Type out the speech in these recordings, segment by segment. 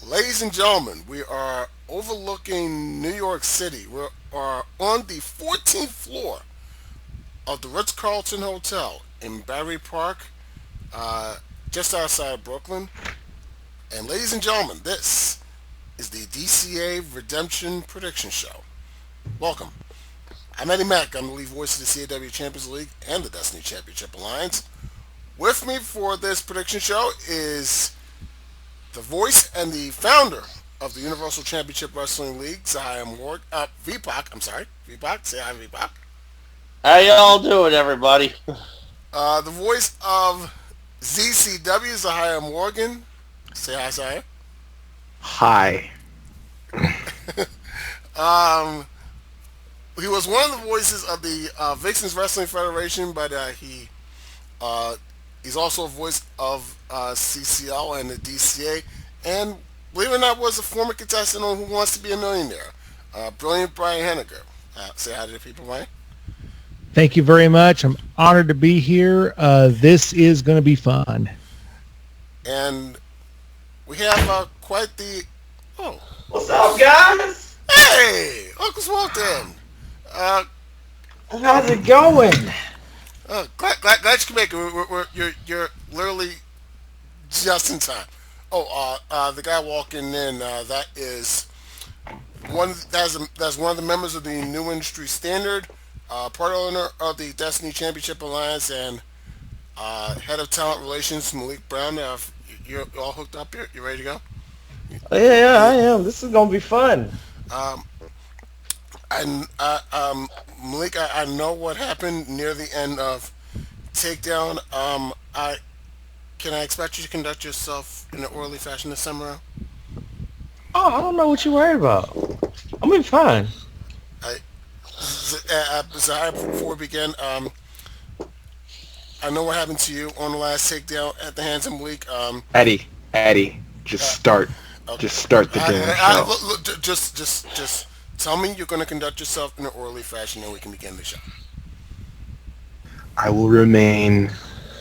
Ladies and gentlemen, we are overlooking New York City. We are on the 14th floor of the Ritz-Carlton Hotel in Battery Park, uh, just outside of Brooklyn. And ladies and gentlemen, this is the DCA Redemption Prediction Show. Welcome. I'm Eddie Mack. I'm the lead voice of the CAW Champions League and the Destiny Championship Alliance. With me for this prediction show is the voice and the founder of the Universal Championship Wrestling League, Zahia Morg, VPOC, I'm sorry, VPOC, say hi, VPOC. How y'all doing, everybody? The voice of ZCW, Zahia Morgan, say hi, Zahia. Hi. Um, he was one of the voices of the Vixens Wrestling Federation, but uh, he's also a voice of CCL and the DCA, and believe it or not, was a former contestant on Who Wants to Be a Millionaire. Brilliant Brian Henniger. Say hi to the people, Brian. Thank you very much. I'm honored to be here. This is going to be fun. And we have quite the... Oh. What's up, guys? Hey! Uncle's walked in. How's it going? Glad you can make it. You're literally just in time. The guy walking in, that is that's one of the members of the New Industry Standard, part owner of the Destiny Championship Alliance, and head of talent relations, Malik Brown. You're all hooked up here. You ready to go? Yeah, I am. This is gonna be fun. Um, Malik, I know what happened near the end of Takedown. I Can I expect you to conduct yourself in an orderly fashion this time around? Oh, I don't know what you're worried about. I'm gonna be fine. Zahir, before we begin, I know what happened to you on the last takedown at the hands of Malik. Eddie, just start. Okay. Just start the damn show. Just tell me you're going to conduct yourself in an orderly fashion, and we can begin the show. I will remain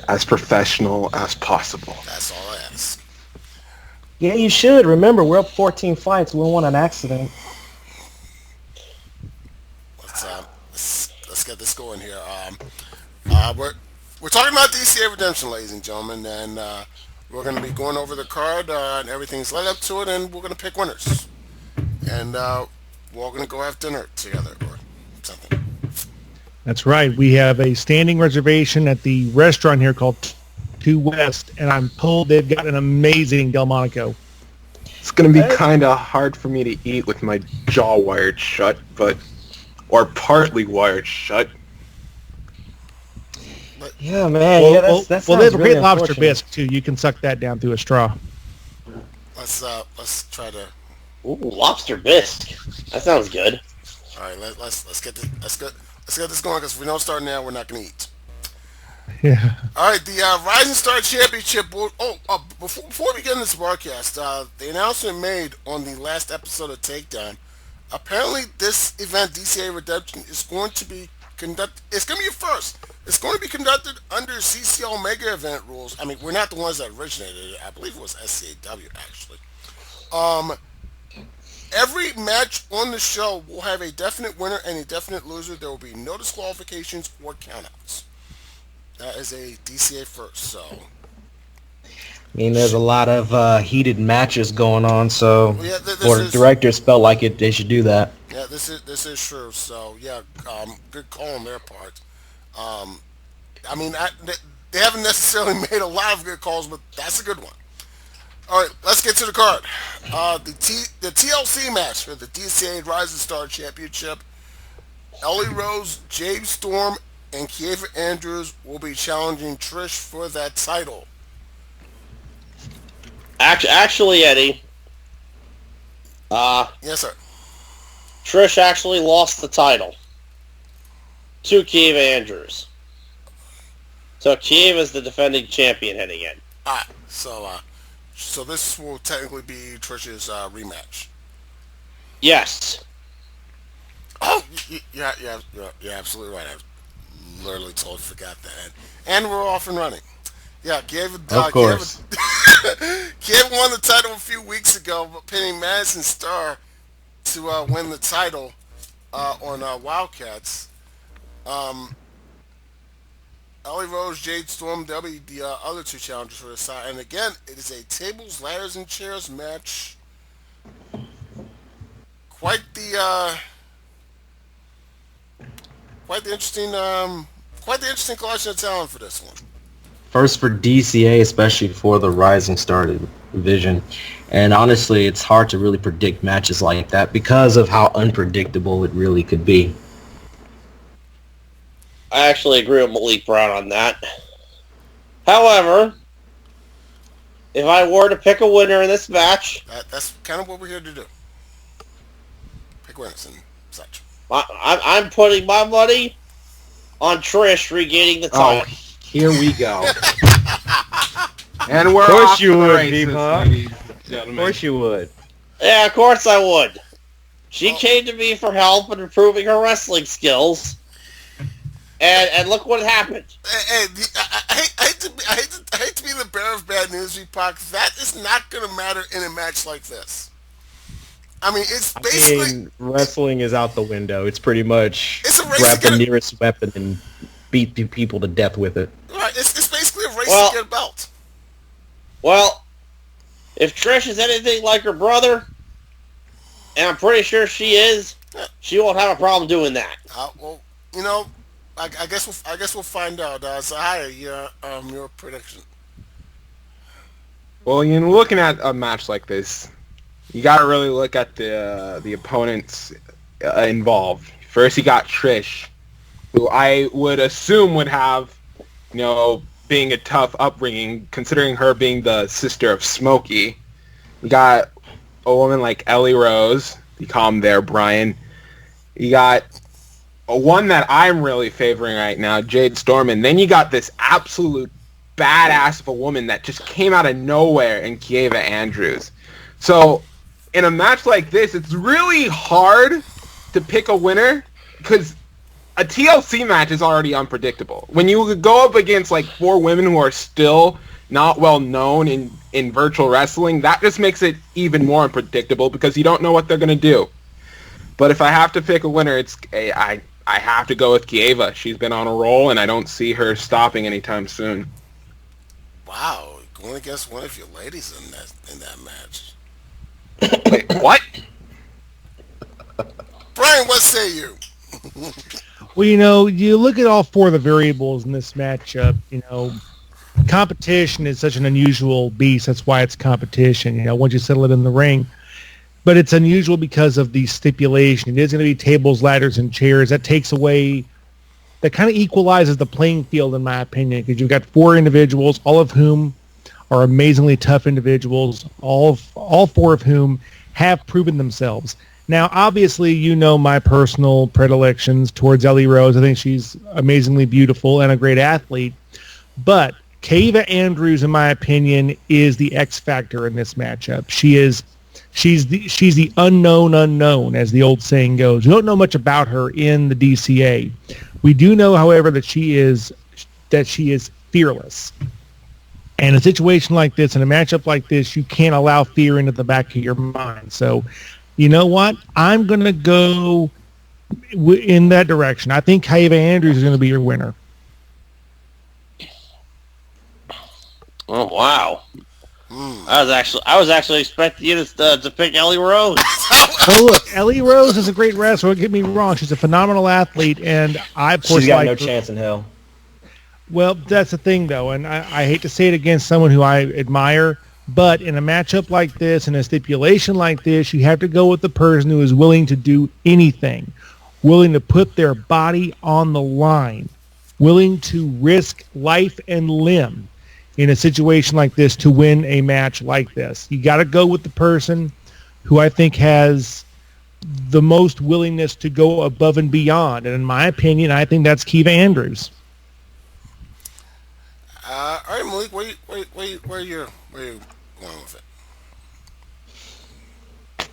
as professional as possible. That's all I ask. Yeah, you should. Remember, we're up 14 fights. We don't want an accident. Let's get this going here. We're talking about DCA Redemption, ladies and gentlemen, and we're going to be going over the card, and everything's led up to it, and we're going to pick winners. And we're all going to go have dinner together or something. That's right. We have a standing reservation at the restaurant here called Two West, and I'm told they've got an amazing Delmonico. It's going to be kind of hard for me to eat with my jaw wired shut, or partly wired shut. Yeah, man. That's they have a great lobster bisque too. You can suck that down through a straw. Let's try to. Ooh, lobster bisque. That sounds good. All right, let's get this going, because if we don't start now, we're not going to eat. Yeah. All right, the Rising Star Championship Board. Before we get into this broadcast, the announcement made on the last episode of Takedown. Apparently, this event, DCA Redemption, is going to be conducted. It's going to be a first. It's going to be conducted under CCL Mega Event rules. I mean, we're not the ones that originated it. I believe it was SCAW actually. Every match on the show will have a definite winner and a definite loser. There will be no disqualifications or countouts. That is a DCA first, so. I mean, there's a lot of heated matches going on, so Yeah, board of directors felt like they should do that. Yeah, this is true. So yeah, good call on their part. I mean, they haven't necessarily made a lot of good calls, but that's a good one. All right, let's get to the card. The TLC match for the DCA Rising Star Championship. Ellie Rose, James Storm, and Kieva Andrews will be challenging Trish for that title. Actually, Eddie. Yes, sir. Trish actually lost the title to Kieva Andrews. So Kieva is the defending champion heading in. Alright, so this will technically be Trish's rematch. Yes. Oh, yeah, you're absolutely right. I literally totally forgot that. And we're off and running. Yeah, Of course. Kid won the title a few weeks ago, but pinning Madison Star to win the title on Wildcats. Um, Ellie Rose, Jade Storm, they'll be the other two challengers for the side. And again, it is a tables, ladders, and chairs match. Quite the quite the interesting collection of talent for this one. First for DCA, especially for the Rising Star division. And honestly, it's hard to really predict matches like that because of how unpredictable it really could be. I actually agree with Malik Brown on that. However, if I were to pick a winner in this match, That's kind of what we're here to do. Pick winners and such. I'm putting my money on Trish regaining the Oh, title. here we go. And we're Of course off you to the would, races, Deepak. ladies and Of gentlemen. course you would. Yeah, of course I would. She came to me for help in improving her wrestling skills. And look what happened. Hey, I hate to be the bearer of bad news, Reebok. That is not going to matter in a match like this. I mean, it's basically Wrestling is out the window. It's pretty much It's a race grab to the get nearest weapon and beat people to death with it. right. It's basically a race Well- to get a belt. Well, if Trish is anything like her brother, and I'm pretty sure she is, she won't have a problem doing that. Well, you know, I guess we'll find out. Zahaya, your prediction. Well, you know, looking at a match like this, you got to really look at the opponents involved. First, you got Trish, who I would assume would have, you know, being a tough upbringing, considering her being the sister of Smokey. You got a woman like Ellie Rose. You call him there, Brian. You got one that I'm really favoring right now, Jade Storm. And then you got this absolute badass of a woman that just came out of nowhere in Kieva Andrews. So in a match like this, it's really hard to pick a winner because a TLC match is already unpredictable. When you go up against like four women who are still not well known in virtual wrestling, that just makes it even more unpredictable because you don't know what they're going to do. But if I have to pick a winner, I have to go with Kieva. She's been on a roll, and I don't see her stopping anytime soon. Wow, going against one of your ladies in that match. Wait, what? Brian, what say you? Well, you look at all four of the variables in this matchup. Competition is such an unusual beast. That's why it's competition. Once you settle it in the ring. But it's unusual because of the stipulation. It is going to be tables, ladders, and chairs. That takes away, that kind of equalizes the playing field, in my opinion, because you've got four individuals, all of whom are amazingly tough individuals, all four of whom have proven themselves. Now, obviously, my personal predilections towards Ellie Rose. I think she's amazingly beautiful and a great athlete. But Kieva Andrews, in my opinion, is the X factor in this matchup. She's the unknown, as the old saying goes. We don't know much about her in the DCA. We do know, however, that she is fearless. And in a situation like this, in a matchup like this, you can't allow fear into the back of your mind. So, you know what? I'm going to go in that direction. I think Kieva Andrews is going to be your winner. Oh wow! I was actually expecting you to pick Ellie Rose. Oh look, Ellie Rose is a great wrestler. Don't get me wrong; she's a phenomenal athlete, and I of course She's got like no her. chance in hell. Well, that's the thing, though, and I hate to say it against someone who I admire, but in a matchup like this, in a stipulation like this, you have to go with the person who is willing to do anything, willing to put their body on the line, willing to risk life and limb in a situation like this to win a match like this. You got to go with the person who I think has the most willingness to go above and beyond, and in my opinion, I think that's Kieva Andrews. All right, Malik, where you going with it?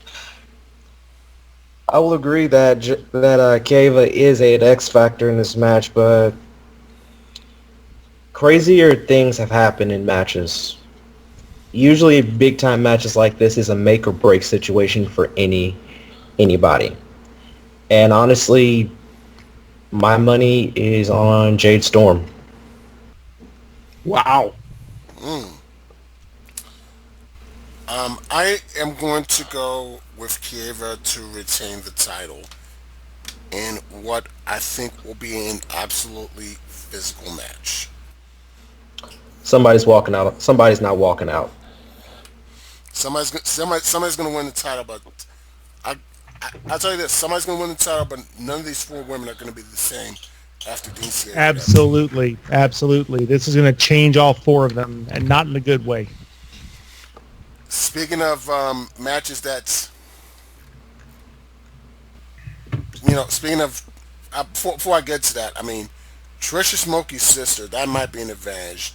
I will agree that Kieva is an X factor in this match, but crazier things have happened in matches. Usually, big time matches like this is a make or break situation for anybody. And honestly, my money is on Jade Storm. Wow. Mm. I am going to go with Kieva to retain the title in what I think will be an absolutely physical match. Somebody's walking out. Somebody's not walking out. Somebody's gonna win the title, but I, I'll tell you this: somebody's gonna win the title, but none of these four women are gonna be the same after DCA redemption. Absolutely, absolutely. This is going to change all four of them, and not in a good way. Speaking of matches, speaking of before I get to that, I mean, Trisha Smokey's sister, that might be an advantage.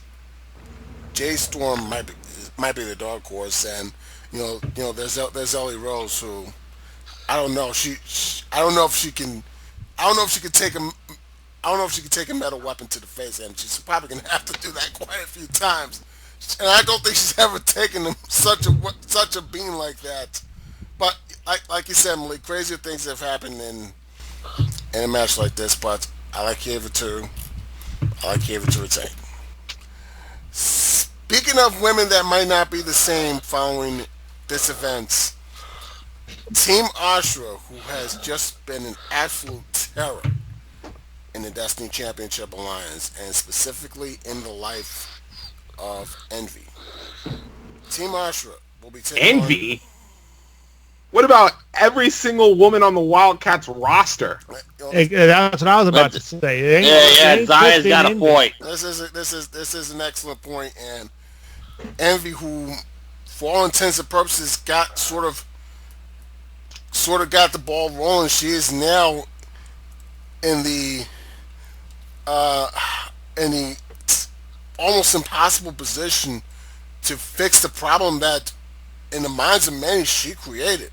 Jay Storm might be the dark horse, and there's Ellie Rose who I don't know. I don't know if she can. I don't know if she could take a. I don't know if she could take a metal weapon to the face, and she's probably gonna have to do that quite a few times. And I don't think she's ever taken such a bean like that. But like you said, Malik, crazier things have happened in a match like this. But I like Kieva to. I like Kieva to retain. Speaking of women that might not be the same following this event, Team Ashra, who has just been an absolute terror in the Destiny Championship Alliance, and specifically in the life of Envy. Team Ashra will be taking on. Envy? What about every single woman on the Wildcats roster? That's what I was about to say. Zaya's got a point. This is an excellent point, and Envy, who, for all intents and purposes, got sort of got the ball rolling. She is now in the uh, in the almost impossible position to fix the problem that, in the minds of many, she created.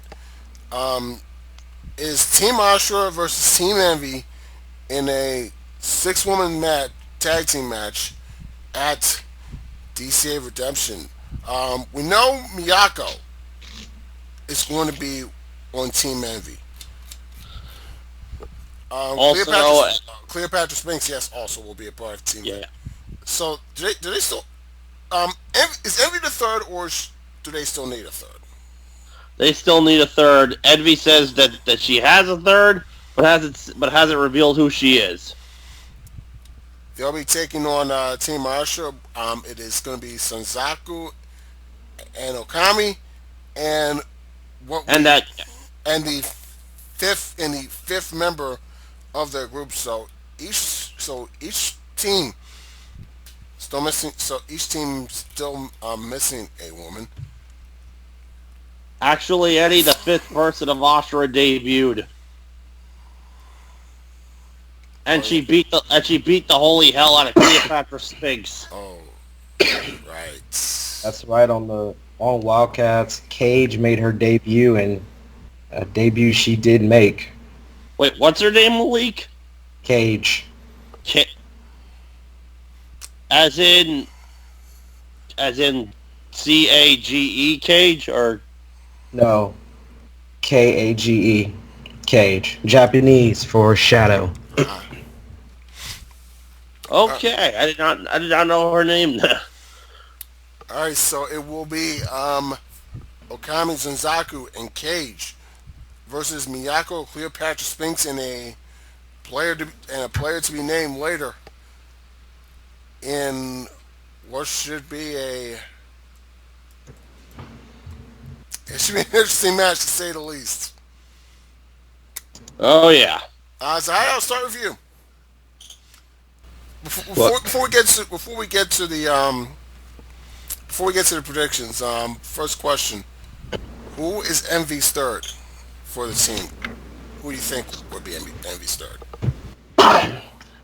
Um, is Team Ashura versus Team Envy in a six-woman tag team match at DCA Redemption. We know Miyako is going to be on Team Envy. Cleopatra Spinks, yes, also will be a part of Team Envy. So do they still? Is Envy the third, or do they still need a third? They still need a third. Envy says that she has a third, but hasn't revealed who she is. They'll be taking on Team Asha. It is going to be Sanzaku and Okami, and and the fifth member of their group. So each team still missing. So each team still missing a woman. Actually, Eddie, the fifth person of Ashura debuted. And she beat the holy hell out of Cleopatra Spinks. Oh, right. That's right. On Wildcats, Cage made her debut, and a debut she did make. Wait, what's her name, Malik? Cage. As in CAGE Cage, or no, KAGE Cage. Japanese for shadow. Okay, I did not know her name. All right, so it will be Okami, Zanzaku, and Cage versus Miyako, Cleopatra Spinks, and a player to be named later in what should be an interesting match to say the least. Oh yeah. So I'll start with you. Before we get to the predictions, first question: who is Envy's third for the team? Who do you think would be Envy's third?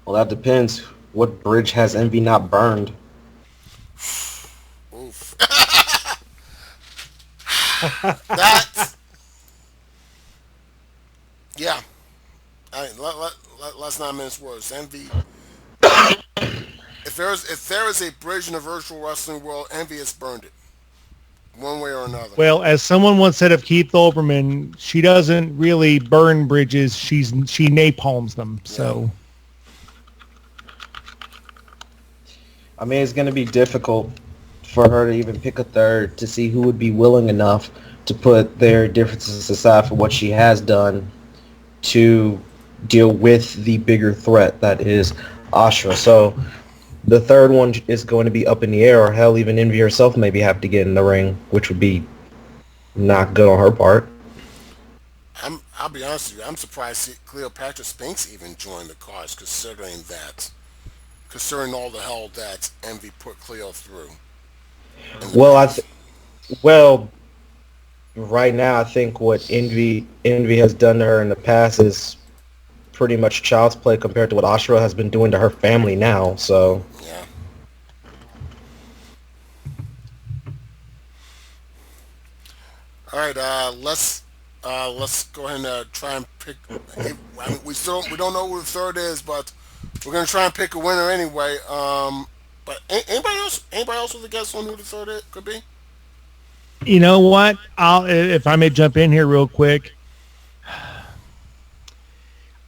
Well, that depends. What bridge has Envy not burned? Oof. That. Yeah. Let's not mince words. Envy. If there is a bridge in the virtual wrestling world, Envy has burned it. one way or another. Well, as someone once said of Keith Olbermann, she doesn't really burn bridges. She napalms them. So, I mean, it's going to be difficult for her to even pick a third to see who would be willing enough to put their differences aside for what she has done to deal with the bigger threat that is Ashra. So the third one is going to be up in the air, or hell, even Envy herself maybe have to get in the ring, which would be not good on her part. I'll be honest with you. I'm surprised Cleopatra Spinks even joined the cards, considering all the hell that Envy put Cleo through. Well, well, right now I think what Envy has done to her in the past is pretty much child's play compared to what Ashura has been doing to her family now. So yeah. All right, let's go ahead and try and pick. I mean, we don't know who the third is, but we're gonna try and pick a winner anyway. But anybody else with a guess on who the third could be? you know what? If I may jump in here real quick.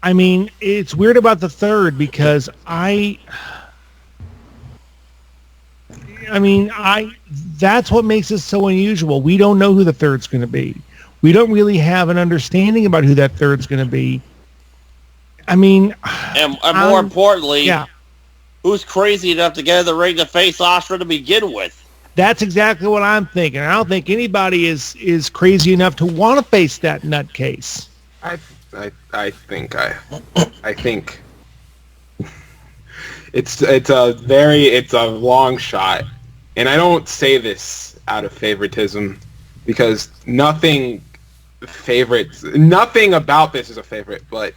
I mean, it's weird about the third because that's what makes it so unusual. We don't know who the third's going to be. We don't really have an understanding about who that third's going to be. I mean, and more importantly, yeah, who's crazy enough to get in the ring to face Ashra to begin with? that's exactly what I'm thinking. I don't think anybody is crazy enough to want to face that nutcase. I think it's a long shot, and I don't say this out of favoritism because nothing about this is a favorite, but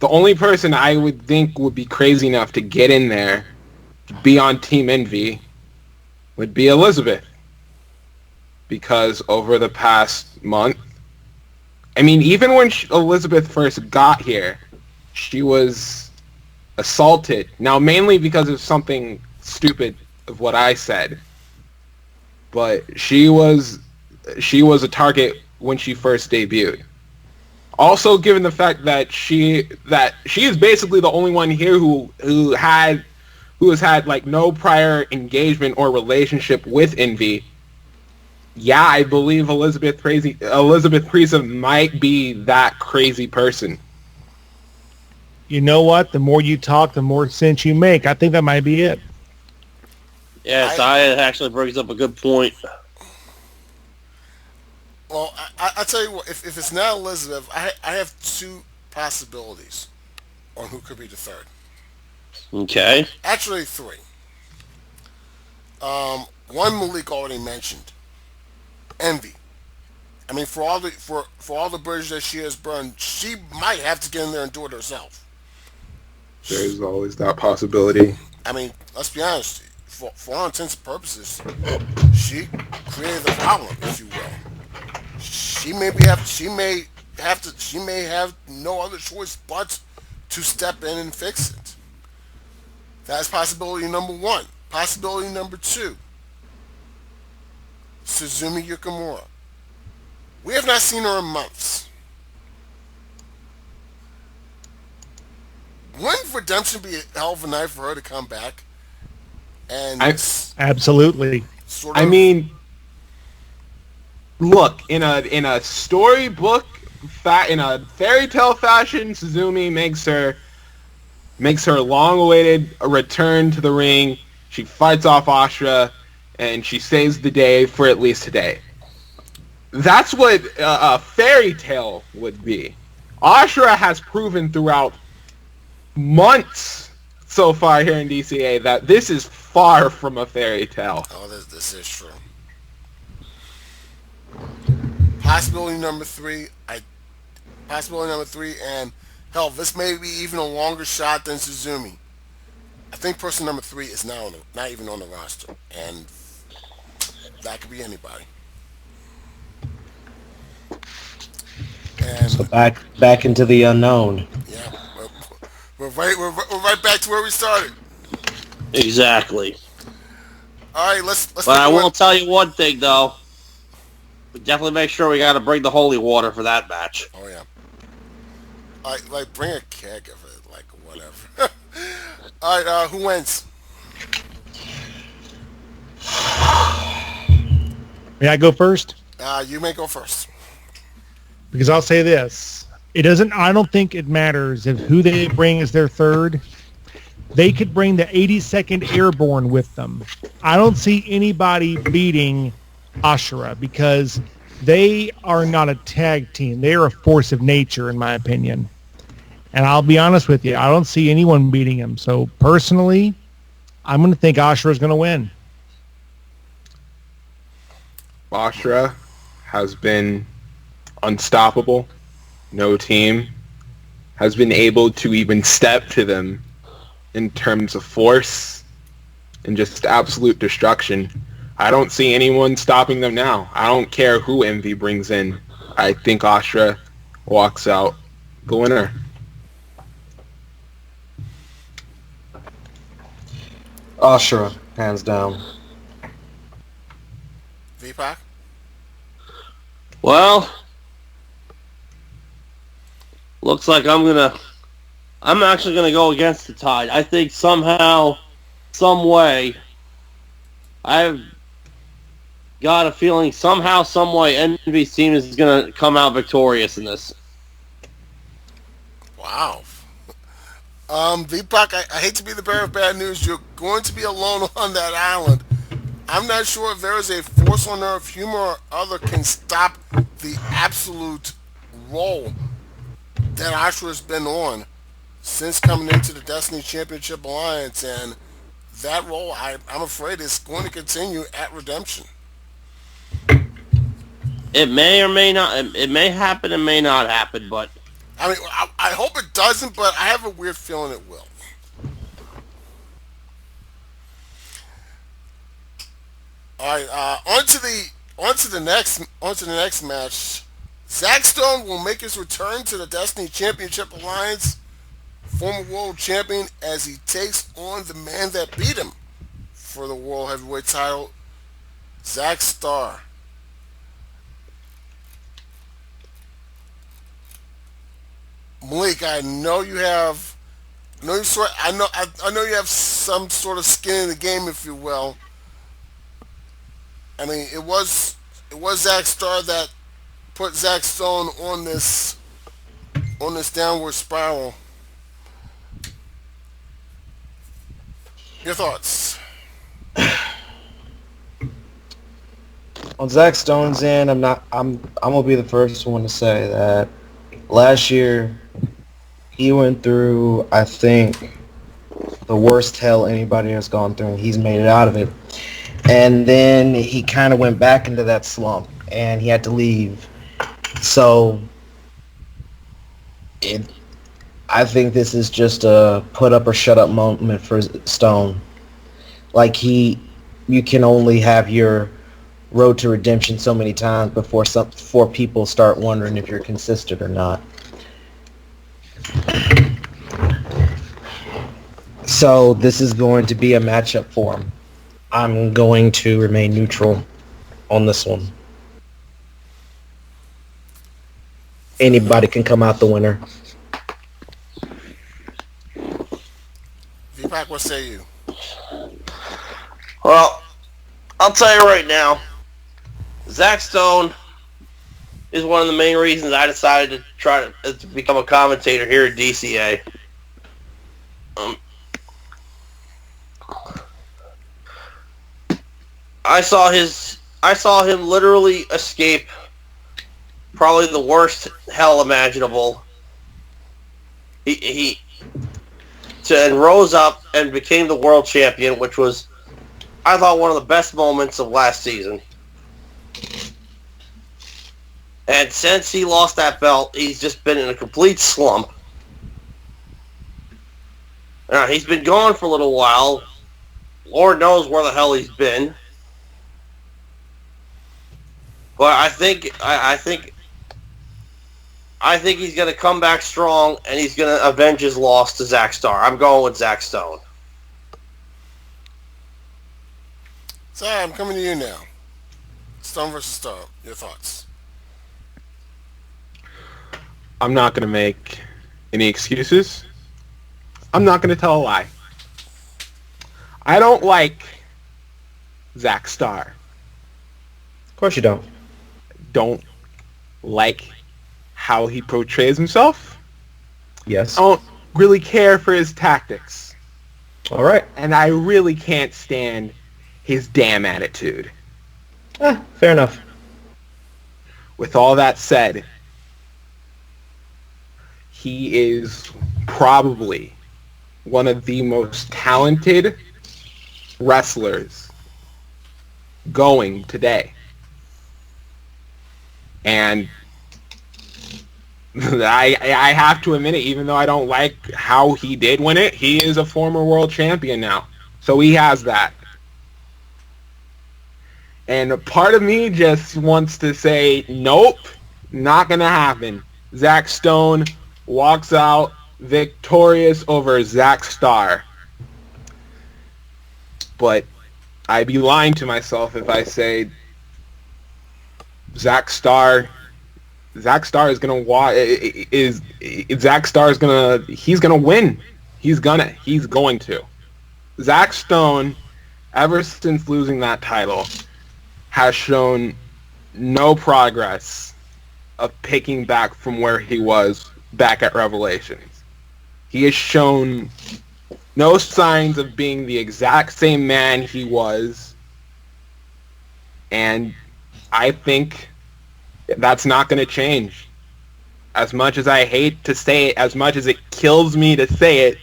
the only person I would think would be crazy enough to get in there, to be on Team Envy, would be Elizabeth, because over the past month, I mean, even when Elizabeth first got here, she was assaulted. Now, mainly because of something stupid of what I said, but she was a target when she first debuted. Also, given the fact that she is basically the only one here who has had like no prior engagement or relationship with Envy. Yeah, I believe Elizabeth Priest might be that crazy person. You know what? The more you talk, the more sense you make. I think that might be it. Yes, it actually brings up a good point. Well, I tell you what, if it's not Elizabeth, I have two possibilities on who could be the third. Okay. Actually, three. One Malik already mentioned. Envy. I mean, for all the bridges that she has burned, she might have to get in there and do it herself. There's always that possibility. I mean, let's be honest. For all intents and purposes, she created the problem, if you will. She may have no other choice but to step in and fix it. That's possibility number one. Possibility number two. Suzumi Yukamura. We have not seen her in months. Wouldn't redemption be a hell of a night for her to come back? And Absolutely. sort of, I mean, look, in a storybook, in a fairy tale fashion, Suzumi makes her long-awaited return to the ring. She fights off Ashra, and she saves the day for at least today. That's what a fairy tale would be. Ashra has proven throughout months so far here in DCA that this is far from a fairy tale. oh, this is true. Possibility number three, and hell, this may be even a longer shot than Suzumi. I think person number three is not even on the roster, and that could be anybody. And So back into the unknown. yeah, we're right back to where we started. Exactly. All right, let's. But I will tell you one thing, though. Definitely make sure we got to bring the holy water for that match. Oh yeah. Like bring a keg of it, like whatever. All right, who wins? May I go first? You may go first. Because I'll say this. I don't think it matters if who they bring as their third. They could bring the 82nd Airborne with them. I don't see anybody beating Ashura because they are not a tag team. They are a force of nature, in my opinion. And I'll be honest with you, I don't see anyone beating them. So personally, I'm going to think Ashura is going to win. Ashura has been unstoppable. No team has been able to even step to them in terms of force and just absolute destruction. I don't see anyone stopping them now. I don't care who Envy brings in. I think Ashura walks out the winner. Ashura, hands down. VPAC? Well, looks like I'm actually gonna go against the tide. I think somehow, some way, I've got a feeling somehow, some way, Envy's team is gonna come out victorious in this. Wow. VPAC, I hate to be the bearer of bad news. You're going to be alone on that island. I'm not sure if there is a force on earth, humor or other, can stop the absolute roll that Ashura has been on since coming into the Destiny Championship Alliance, and that role, I'm afraid, is going to continue at Redemption. It may or may not. It may happen and may not happen, but I mean, I hope it doesn't, but I have a weird feeling it will. All right, on to the next match. Zach Stone will make his return to the Destiny Championship Alliance, former world champion, as he takes on the man that beat him for the world heavyweight title, Zach Starr. Malik, I know you have, I know you have some sort of skin in the game, if you will. I mean, it was Zach Starr that put Zach Stone on this downward spiral. Your thoughts? On Zach Stone's end, I'm gonna be the first one to say that last year he went through, I think, the worst hell anybody has gone through, and he's made it out of it. And then he kind of went back into that slump, and he had to leave. So I think this is just a put up or shut up moment for Stone. Like you can only have your road to redemption so many times before people start wondering if you're consistent or not. So this is going to be a matchup for him. I'm going to remain neutral on this one. Anybody can come out the winner. VPAC, what say you? well, I'll tell you right now, Zach Stone is one of the main reasons I decided to try to become a commentator here at DCA. I saw him literally escape probably the worst hell imaginable. He rose up and became the world champion, which was, I thought, one of the best moments of last season. And since he lost that belt, he's just been in a complete slump. Now, he's been gone for a little while. Lord knows where the hell he's been. But I think he's going to come back strong, and he's going to avenge his loss to Zach Starr. I'm going with Zach Stone. So I'm coming to you now. Stone versus Star. Your thoughts? I'm not going to make any excuses. I'm not going to tell a lie. I don't like Zach Starr. Of course you don't. Don't like how he portrays himself. Yes. I don't really care for his tactics. All right. And I really can't stand his damn attitude. Fair enough. With all that said, he is probably one of the most talented wrestlers going today. And I have to admit it, even though I don't like how he did win it, he is a former world champion now. So he has that. And a part of me just wants to say, nope, not going to happen. Zach Stone walks out victorious over Zach Starr. But I'd be lying to myself if I say Zach Starr is gonna he's gonna win. He's going to. Zach Stone, ever since losing that title, has shown no progress of picking back from where he was back at Revelations. He has shown no signs of being the exact same man he was, and I think that's not going to change. As much as I hate to say it, as much as it kills me to say it,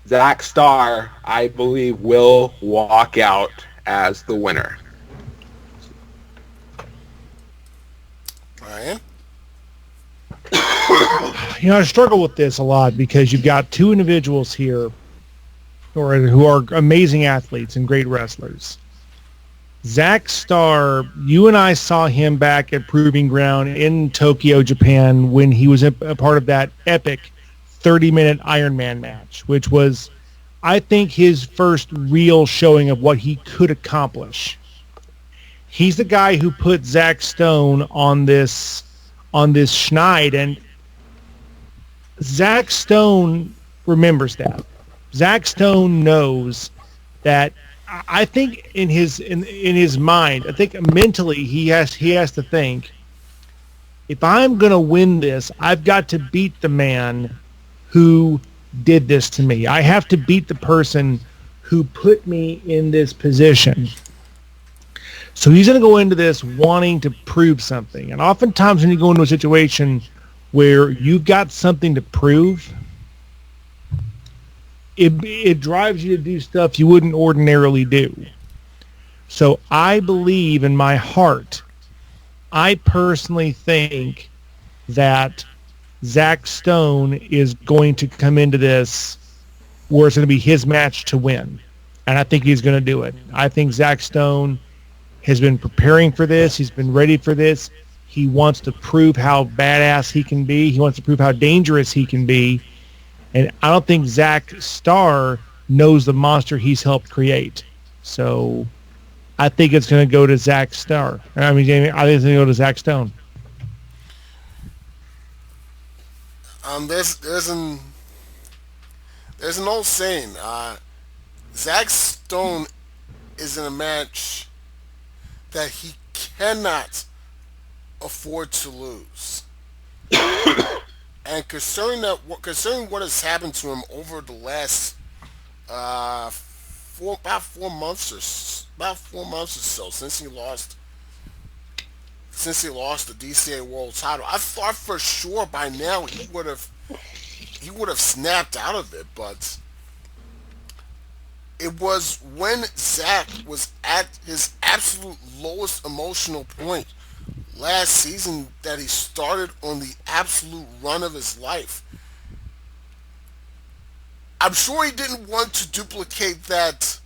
Zach Starr, I believe, will walk out as the winner. Ryan? I struggle with this a lot because you've got two individuals here who are amazing athletes and great wrestlers. Zach Starr, you and I saw him back at Proving Ground in Tokyo, Japan, when he was a part of that epic 30-minute Ironman match, which was, I think, his first real showing of what he could accomplish. He's the guy who put Zach Stone on this schneid, and Zach Stone remembers that. Zach Stone knows that. I think in his mind, I think mentally he has to think, if I'm going to win this, I've got to beat the man who did this to me. I have to beat the person who put me in this position. So he's going to go into this wanting to prove something. And oftentimes when you go into a situation where you've got something to prove, it drives you to do stuff you wouldn't ordinarily do. So I believe in my heart, I personally think that Zach Stone is going to come into this where it's going to be his match to win. And I think he's going to do it. I think Zach Stone has been preparing for this. He's been ready for this. He wants to prove how badass he can be. He wants to prove how dangerous he can be. And I don't think Zach Starr knows the monster he's helped create. So I think it's going to go to Zach Starr. I mean, Jamie, I think it's going to go to Zach Stone. There's an old saying. Zach Stone is in a match that he cannot afford to lose. And concerning what has happened to him over the last about 4 months or so since he lost the DCA World Title, I thought for sure by now he would have snapped out of it, but it was when Zach was at his absolute lowest emotional point last season that he started on the absolute run of his life. I'm sure he didn't want to duplicate that.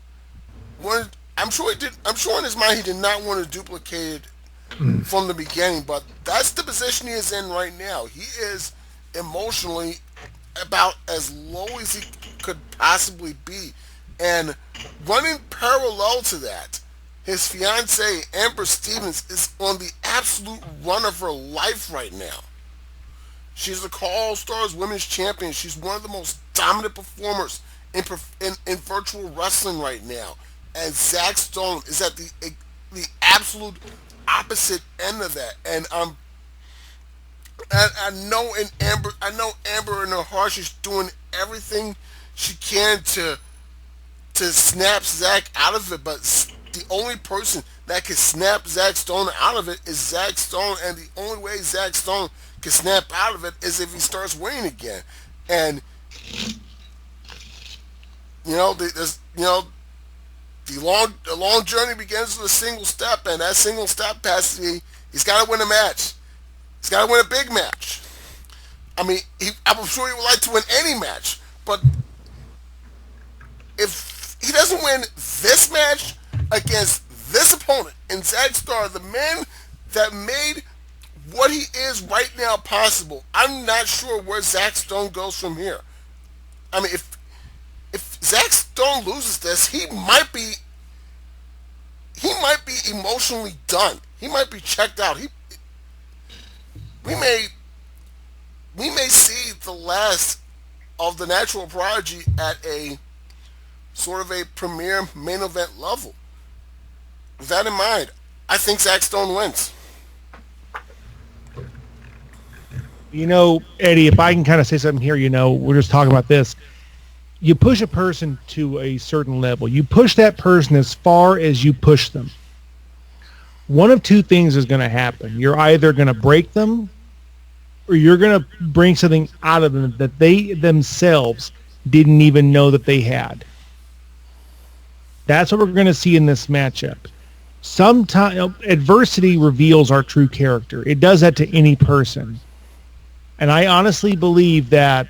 I'm sure in his mind he did not want to duplicate it from the beginning, but that's the position he is in right now. He is emotionally about as low as he could possibly be. And running parallel to that His fiancee, Amber Stevens, is on the absolute run of her life right now. She's the All Stars Women's Champion. She's one of the most dominant performers in virtual wrestling right now. And Zack Stone is at the absolute opposite end of that. I know Amber in her heart, she's doing everything she can to snap Zack out of it, but the only person that can snap Zack Stone out of it is Zack Stone, and the only way Zack Stone can snap out of it is if he starts winning again. And the long journey begins with a single step, and that single step has to be he's got to win a match. He's got to win a big match. I mean, I'm sure he would like to win any match, but if he doesn't win this match against this opponent in Zack Starr, the man that made what he is right now possible, I'm not sure where Zack Stone goes from here. I mean, if Zack Stone loses this, he might be emotionally done. He might be checked out. We may see the last of the Natural Prodigy at a sort of a premier main event level. With that in mind, I think Zack Stone wins. Eddie, if I can kind of say something here, we're just talking about this. You push a person to a certain level. You push that person as far as you push them. One of two things is going to happen. You're either going to break them or you're going to bring something out of them that they themselves didn't even know that they had. That's what we're going to see in this matchup. Sometimes adversity reveals our true character. It does that to any person. And I honestly believe that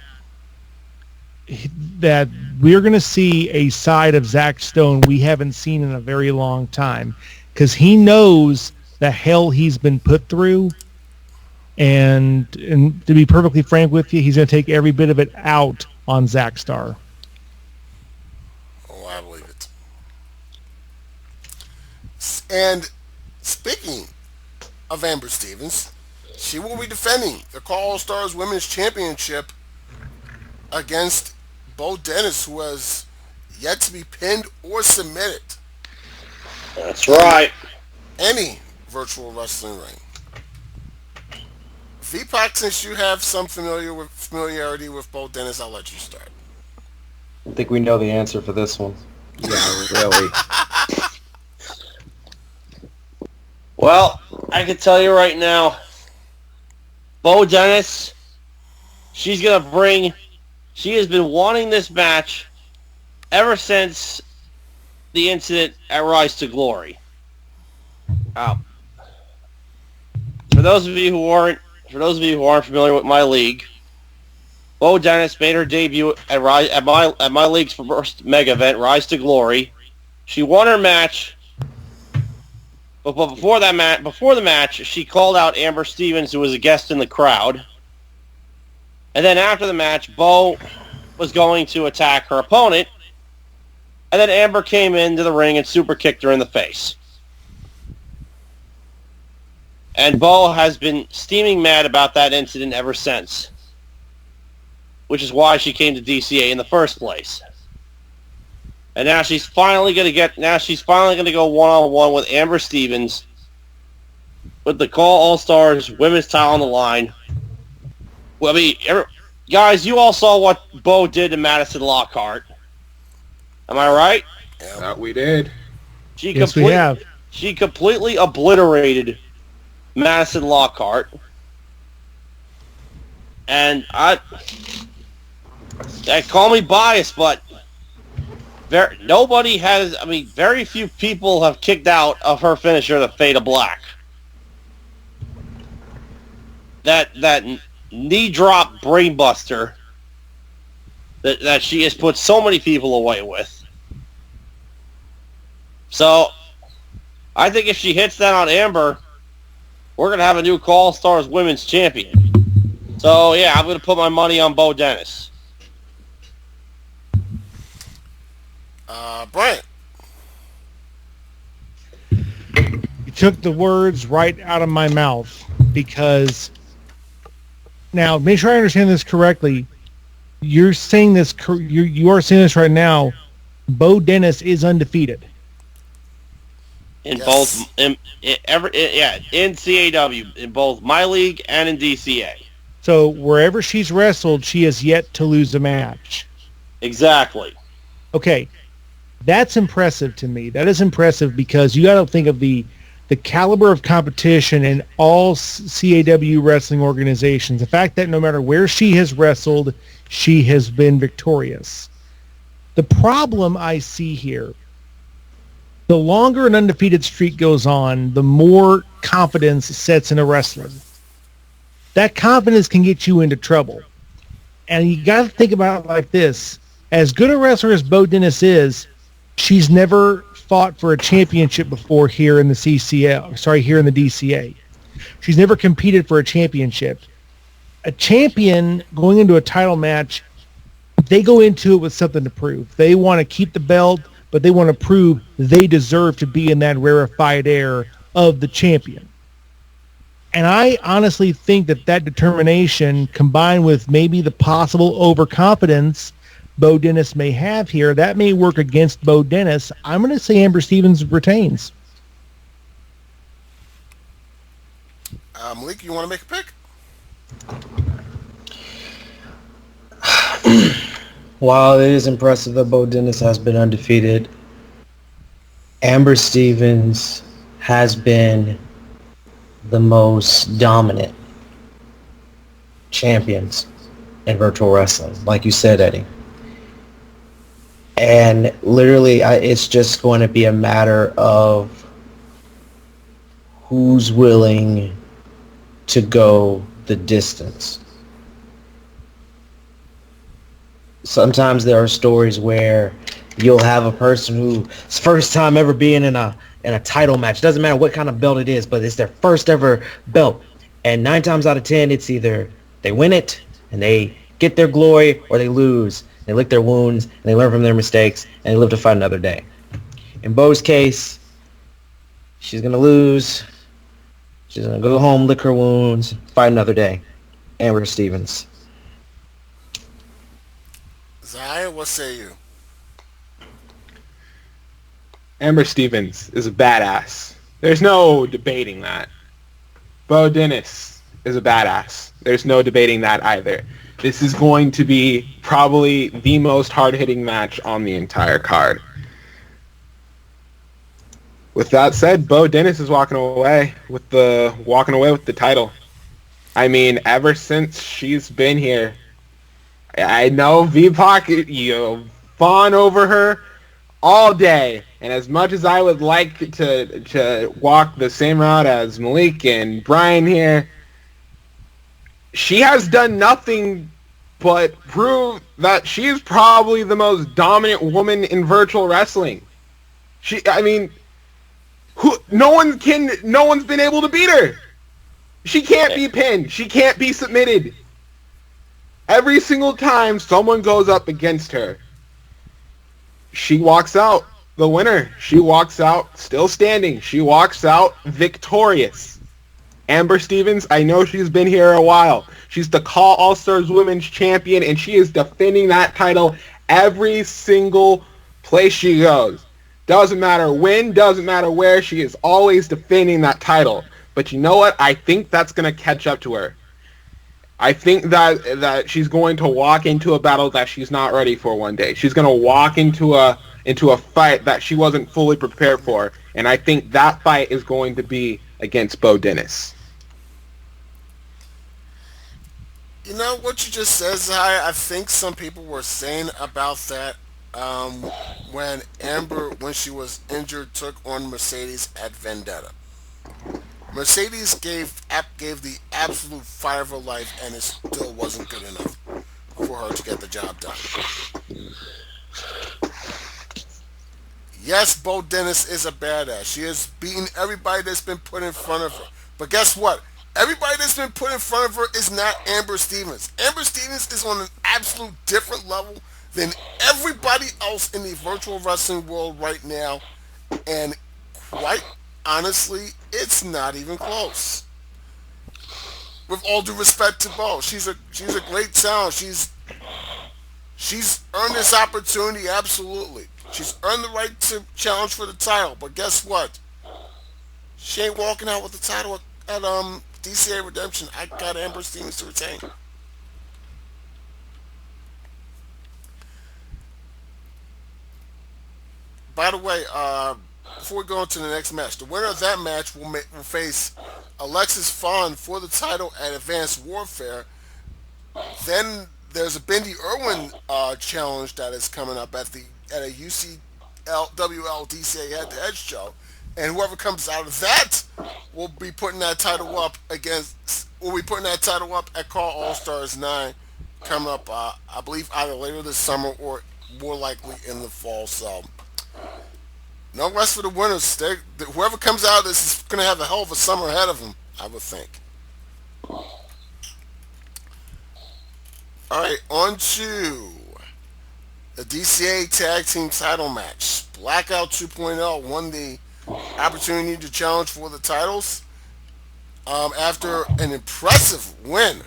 we're going to see a side of Zack Stone we haven't seen in a very long time, because he knows the hell he's been put through. And to be perfectly frank with you, he's going to take every bit of it out on Zack Starr. Oh, I believe it. And speaking of Amber Stevens, she will be defending the All Stars Women's Championship against Bo Dennis, who has yet to be pinned or submitted. That's right. Any virtual wrestling ring. VPOC, since you have some familiarity with Bo Dennis, I'll let you start. I think we know the answer for this one. Yeah, really. Well, I can tell you right now, Bo Dennis, she has been wanting this match ever since the incident at Rise to Glory. For those of you who aren't familiar with my league, Bo Dennis made her debut at my league's first mega event, Rise to Glory. She won her match, but before the match, she called out Amber Stevens, who was a guest in the crowd. And then after the match, Bo was going to attack her opponent, and then Amber came into the ring and super kicked her in the face. And Bo has been steaming mad about that incident ever since, which is why she came to DCA in the first place. And now she's finally going to go one-on-one with Amber Stevens with the All Stars Women's title on the line. Well, I mean, guys, you all saw what Bo did to Madison Lockhart. Am I right? Yeah. That we did. Yes, we have. She completely obliterated Madison Lockhart. And I call me biased, but very few people have kicked out of her finisher, the Fade of Black. That knee drop brainbuster that she has put so many people away with. So, I think if she hits that on Amber, we're going to have a new All Stars Women's Champion. So, yeah, I'm going to put my money on Bo Dennis. Brian. took the words right out of my mouth because now make sure I understand this correctly. You're saying this. You are saying this right now. Bo Dennis is undefeated. in both Yes. in CAW in both my league and in DCA. So wherever she's wrestled, she has yet to lose a match. Exactly. Okay, that's impressive to me. That is impressive because you got to think of the caliber of competition in all CAW wrestling organizations. The fact that no matter where she has wrestled, she has been victorious. The problem I see here, the longer an undefeated streak goes on, the more confidence sets in a wrestler. That confidence can get you into trouble. And you got to think about it like this. As good a wrestler as Bo Dennis is, she's never fought for a championship before here in the here in the DCA. She's never competed for a championship. A champion going into a title match, they go into it with something to prove. They want to keep the belt, but they want to prove they deserve to be in that rarefied air of the champion. And I honestly think that determination, combined with maybe the possible overconfidence Bo Dennis may have here, that may work against Bo Dennis. I'm going to say Amber Stevens retains. Malik, you want to make a pick? While it is impressive that Bo Dennis has been undefeated, Amber Stevens has been the most dominant champions in virtual wrestling, like you said, Eddie. And literally, it's just going to be a matter of who's willing to go the distance. Sometimes there are stories where you'll have a person who's first time ever being in a title match. Doesn't matter what kind of belt it is, but it's their first ever belt. And 9 times out of 10, it's either they win it and they get their glory, or they lose. They lick their wounds and they learn from their mistakes and they live to fight another day. In Bo's case, she's gonna lose. She's gonna go home, lick her wounds, fight another day. Amber Stevens. Zaya, what say you? Amber Stevens is a badass. There's no debating that. Bo Dennis is a badass. There's no debating that either. This is going to be probably the most hard-hitting match on the entire card. With that said, Bo Dennis is walking away with the title. I mean, ever since she's been here, I know V-Pac, fawn over her all day. And as much as I would like to walk the same route as Malik and Brian here, she has done nothing but prove that she's probably the most dominant woman in virtual wrestling. No one's been able to beat her. She can't be pinned. She can't be submitted. Every single time someone goes up against her, she walks out the winner. She walks out still standing. She walks out victorious. Amber Stevens, I know she's been here a while. She's the Call All-Stars Women's Champion, and she is defending that title every single place she goes. Doesn't matter when, doesn't matter where, she is always defending that title. But you know what? I think that's going to catch up to her. I think that she's going to walk into a battle that she's not ready for one day. She's going to walk into a fight that she wasn't fully prepared for, and I think that fight is going to be against Bo Dennis. You know what you just said, Zaya? I think some people were saying about that when Amber, when she was injured, took on Mercedes at Vendetta. Mercedes gave the absolute fire of her life, and it still wasn't good enough for her to get the job done. Yes, Bo Dennis is a badass. She has beaten everybody that's been put in front of her. But guess what? Everybody that's been put in front of her is not Amber Stevens. Amber Stevens is on an absolute different level than everybody else in the virtual wrestling world right now. And quite honestly, it's not even close. With all due respect to Bo, she's a great talent. She's earned this opportunity absolutely. She's earned the right to challenge for the title. But guess what? She ain't walking out with the title at DCA Redemption. I got Amber Stevens to retain. By the way, before we go into the next match, the winner of that match will face Alexis Fawn for the title at Advanced Warfare. Then there's a Bendy Irwin challenge that is coming up at a UCLWL head-to-head show, and whoever comes out of that will be putting that title up against. Will be putting that title up at Call All Stars 9 coming up. I believe either later this summer or more likely in the fall. So no rest for the winners. Whoever comes out of this is going to have a hell of a summer ahead of them, I would think. All right, on to the DCA Tag Team Title match. Blackout 2.0 won the opportunity to challenge for the titles after an impressive win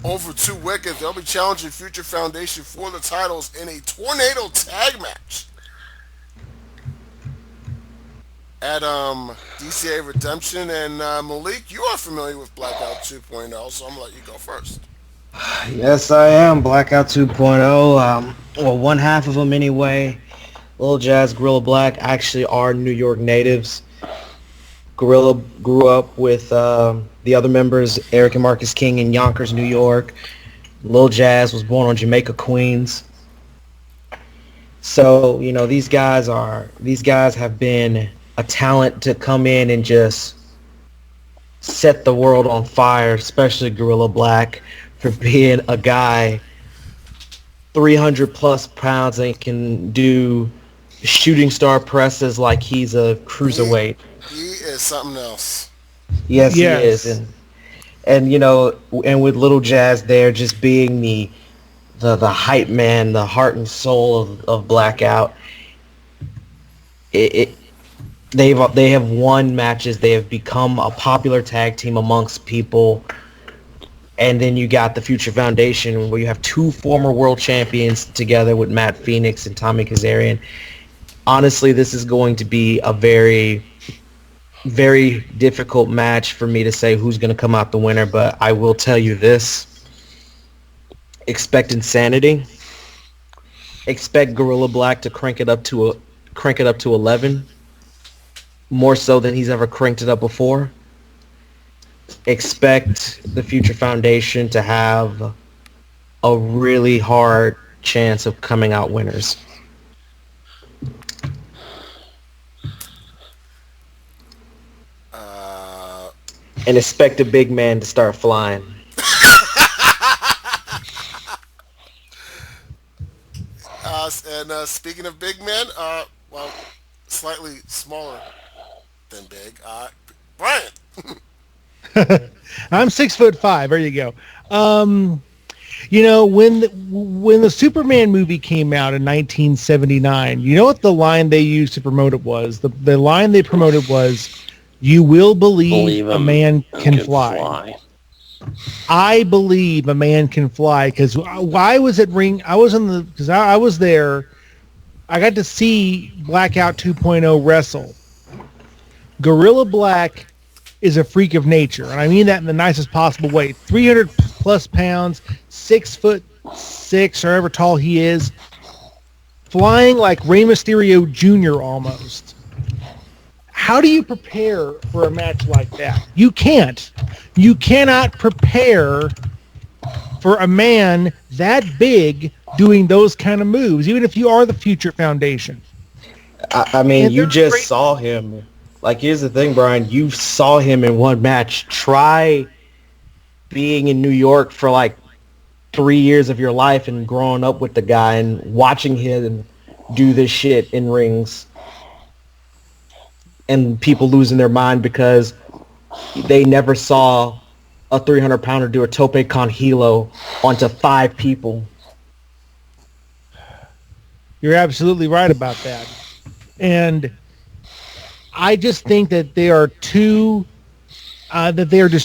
over Two Wicked. They'll be challenging Future Foundation for the titles in a tornado tag match at DCA Redemption. And Malik, you are familiar with Blackout 2.0, so I'm gonna let you go first. Yes, I am. Blackout 2.0. Well, one half of them anyway. Lil Jazz, Gorilla Black actually are New York natives. Gorilla grew up with the other members, Eric and Marcus King, in Yonkers, New York. Lil Jazz was born on Jamaica, Queens. So, these guys have been a talent to come in and just set the world on fire, especially Gorilla Black, for being a guy 300 plus pounds and can do shooting star presses like he's a cruiserweight. He is something else. Yes, Yes. he is. And with Little Jazz there just being the hype man, the heart and soul of Blackout. They have won matches. They have become a popular tag team amongst people. And then you got the Future Foundation, where you have two former world champions together with Matt Phoenix and Tommy Kazarian. Honestly, this is going to be a very, very difficult match for me to say who's going to come out the winner. But I will tell you this: expect insanity. Expect Gorilla Black to crank it up to 11, more so than he's ever cranked it up before. Expect the Future Foundation to have a really hard chance of coming out winners. And expect a big man to start flying. And speaking of big men, well, slightly smaller than big, Bryant. I'm 6'5". There you go. When the Superman movie came out in 1979, you know what the line they used to promote it was? The line they promoted was, "You will believe a man can fly." I believe a man can fly because I was at ring. I was I was there. I got to see Blackout 2.0 wrestle. Gorilla Black is a freak of nature, and I mean that in the nicest possible way. 300 plus pounds, 6'6", however tall he is, flying like Rey Mysterio Jr. almost. How do you prepare for a match like that? You can't. You cannot prepare for a man that big doing those kind of moves, even if you are the Future Foundation. I mean, And you they're just great. saw him. Like, here's the thing, Brian. You saw him in one match. Try being in New York for like 3 years of your life and growing up with the guy and watching him do this shit in rings. And people losing their mind because they never saw a 300-pounder do a tope con hilo onto 5 people. You're absolutely right about that. And I just think that they are just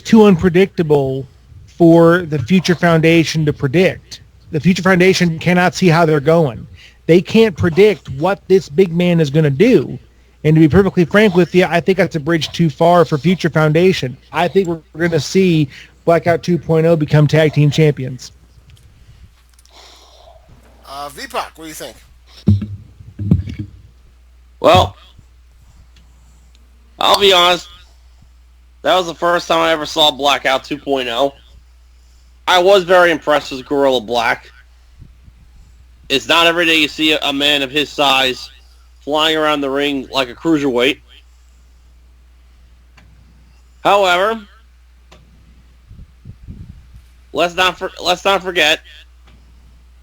too unpredictable for the Future Foundation to predict. The Future Foundation cannot see how they're going. They can't predict what this big man is going to do. And to be perfectly frank with you, I think that's a bridge too far for Future Foundation. I think we're going to see Blackout 2.0 become tag team champions. VPOC, what do you think? Well, I'll be honest. That was the first time I ever saw Blackout 2.0. I was very impressed with Gorilla Black. It's not every day you see a man of his size flying around the ring like a cruiserweight. However, let's not forget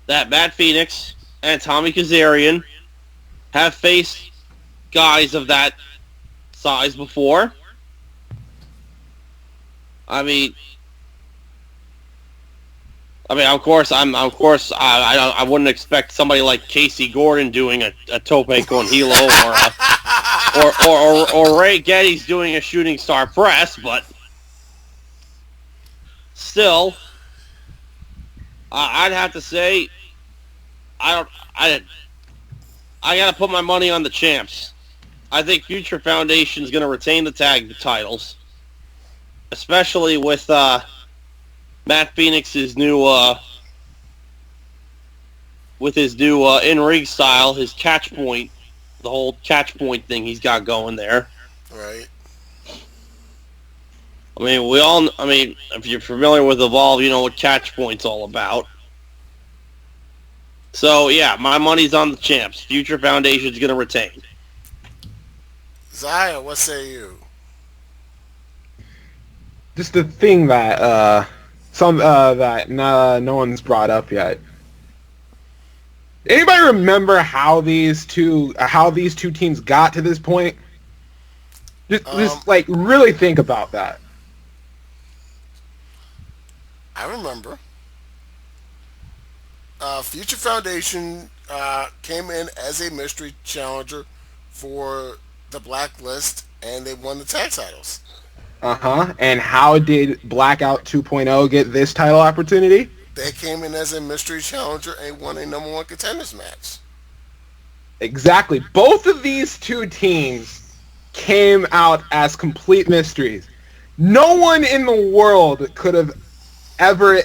that Matt Phoenix and Tommy Kazarian have faced guys of that size before. I mean, of course, I wouldn't expect somebody like Casey Gordon doing a tope con hilo or Ray Getty's doing a shooting star press, but still, I'd have to say, I gotta put my money on the champs. I think Future Foundation's gonna retain the tag titles, especially with Matt Phoenix's new in-ring style, his catch point, the whole catch point thing he's got going there. Right. If you're familiar with Evolve, you know what catch point's all about. So, yeah, my money's on the champs. Future Foundation's going to retain. Zaya, what say you? Just the thing that no one's brought up yet. Anybody remember how these two teams got to this point? Just like really think about that. I remember. Future Foundation came in as a mystery challenger for the Blacklist, and they won the tag titles. And how did Blackout 2.0 get this title opportunity? They came in as a mystery challenger and won a number one contenders match. Exactly. Both of these two teams came out as complete mysteries. No one in the world could have ever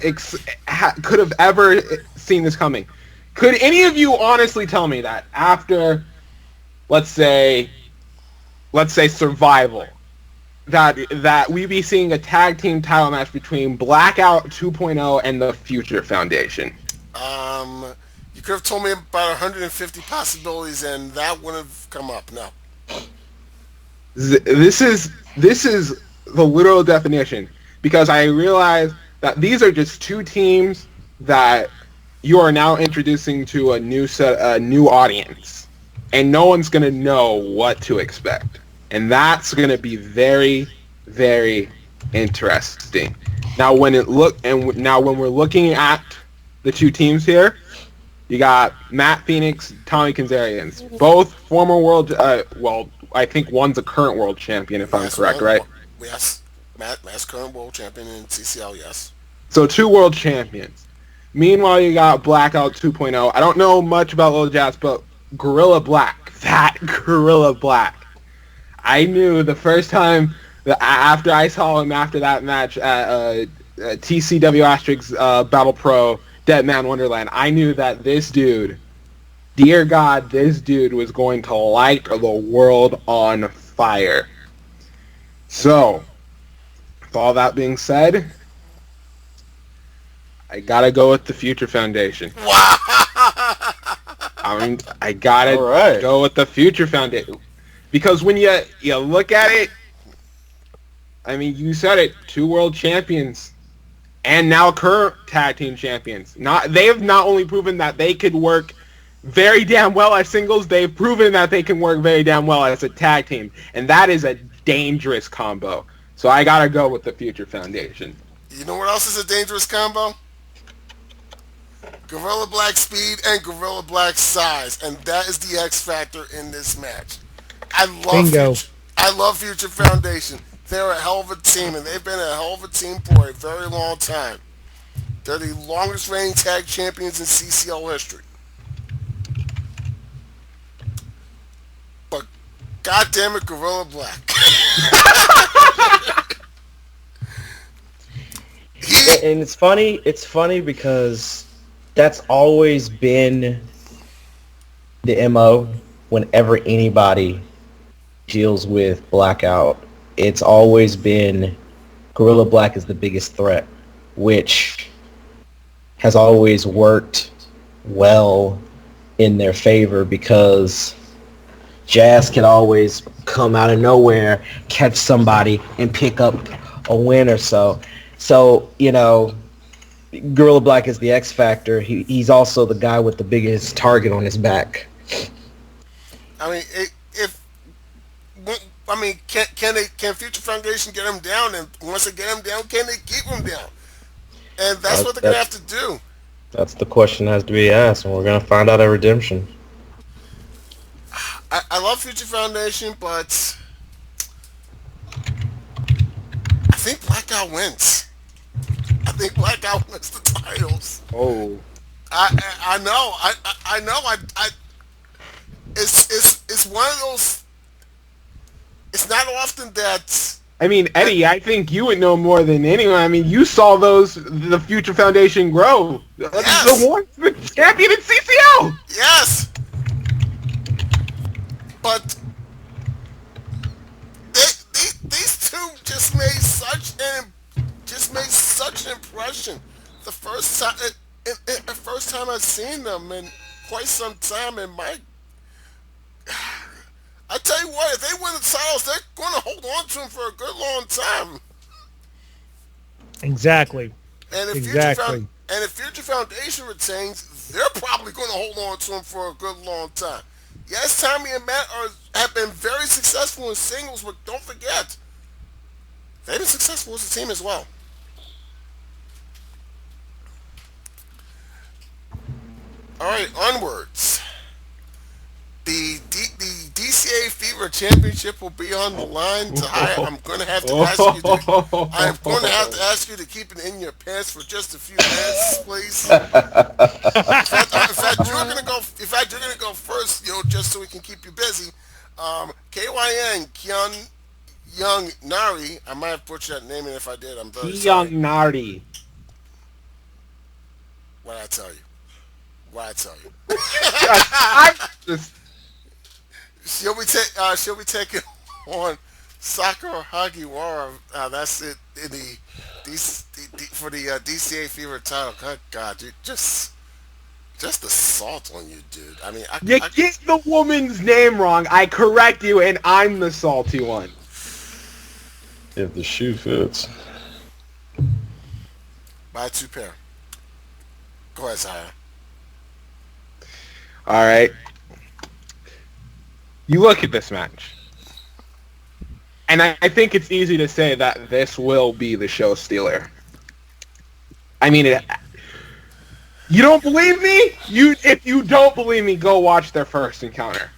seen this coming. Could any of you honestly tell me that after, let's say Survival, that we be seeing a tag team title match between Blackout 2.0 and the Future Foundation? You could have told me about 150 possibilities, and that wouldn't have come up. No. This is the literal definition, because I realize that these are just two teams that you are now introducing to a new audience, and no one's gonna know what to expect. And that's going to be very, very interesting. Now, when we're looking at the two teams here, you got Matt Phoenix, Tommy Kazarian, both former world. I think one's a current world champion, if I'm correct, right? Yes, Matt's current world champion in CCL. Yes. So 2 world champions. Meanwhile, you got Blackout 2.0. I don't know much about Lil Jazz, but Gorilla Black. That Gorilla Black. I knew the first time that after I saw him after that match at TCW Asterix Battle Pro Dead Man Wonderland, I knew that this dude, dear God, this dude was going to light the world on fire. So, with all that being said, I gotta go with the Future Foundation. I gotta go with the Future Foundation. Because when you look at it, I mean, you said it, 2 world champions, and now current tag team champions. They have not only proven that they could work very damn well as singles, they've proven that they can work very damn well as a tag team. And that is a dangerous combo. So I gotta go with the Future Foundation. You know what else is a dangerous combo? Gorilla Black speed and Gorilla Black size. And that is the X factor in this match. I I love Future Foundation. They're a hell of a team, and they've been a hell of a team for a very long time. They're the longest reigning tag champions in CCL history. But goddamn it, Gorilla Black. he, And it's funny. It's funny because that's always been the MO whenever anybody deals with Blackout. It's always been Gorilla Black is the biggest threat, which has always worked well in their favor because Jazz can always come out of nowhere, catch somebody, and pick up a win or so. So, Gorilla Black is the X Factor. He's also the guy with the biggest target on his back. I mean, can Future Foundation get him down? And once they get him down, can they keep him down? And that's what they're gonna have to do. That's the question that has to be asked, and we're going to find out at Redemption. I love Future Foundation, but I think Blackout wins. I think Blackout wins the titles. Oh. I know. I know. It's one of those. It's not often that. I mean, Eddie, I think you would know more than anyone. I mean, you saw the Future Foundation grow. Yes. The champion in CCL. Yes. But these two just made such an impression. The first time I've seen them in quite some time, and I tell you what, if they win the titles, they're going to hold on to them for a good long time. Exactly. And if Future Foundation retains, they're probably going to hold on to them for a good long time. Yes, Tommy and Matt have been very successful in singles, but don't forget, they've been successful as a team as well. All right, onwards. The DCA Fever Championship will be on the line. I'm going to have to ask you to keep it in your pants for just a few minutes, please. In fact, you're going to go first, just so we can keep you busy. KYN Kyung Young Nari. I might have butchered that name, and if I did, I'm very sorry. Young Nari. What I tell you? I just. She'll be taking on Sakura Hagiwara. That's it in for the DCA Fever title. Good God, dude, just assault on you, dude. I mean, You get the woman's name wrong. I correct you, and I'm the salty one. If the shoe fits. Buy 2 pair. Go ahead, Zaya. All right. You look at this match, and I think it's easy to say that this will be the show stealer. I mean, you don't believe me? If you don't believe me, go watch their first encounter.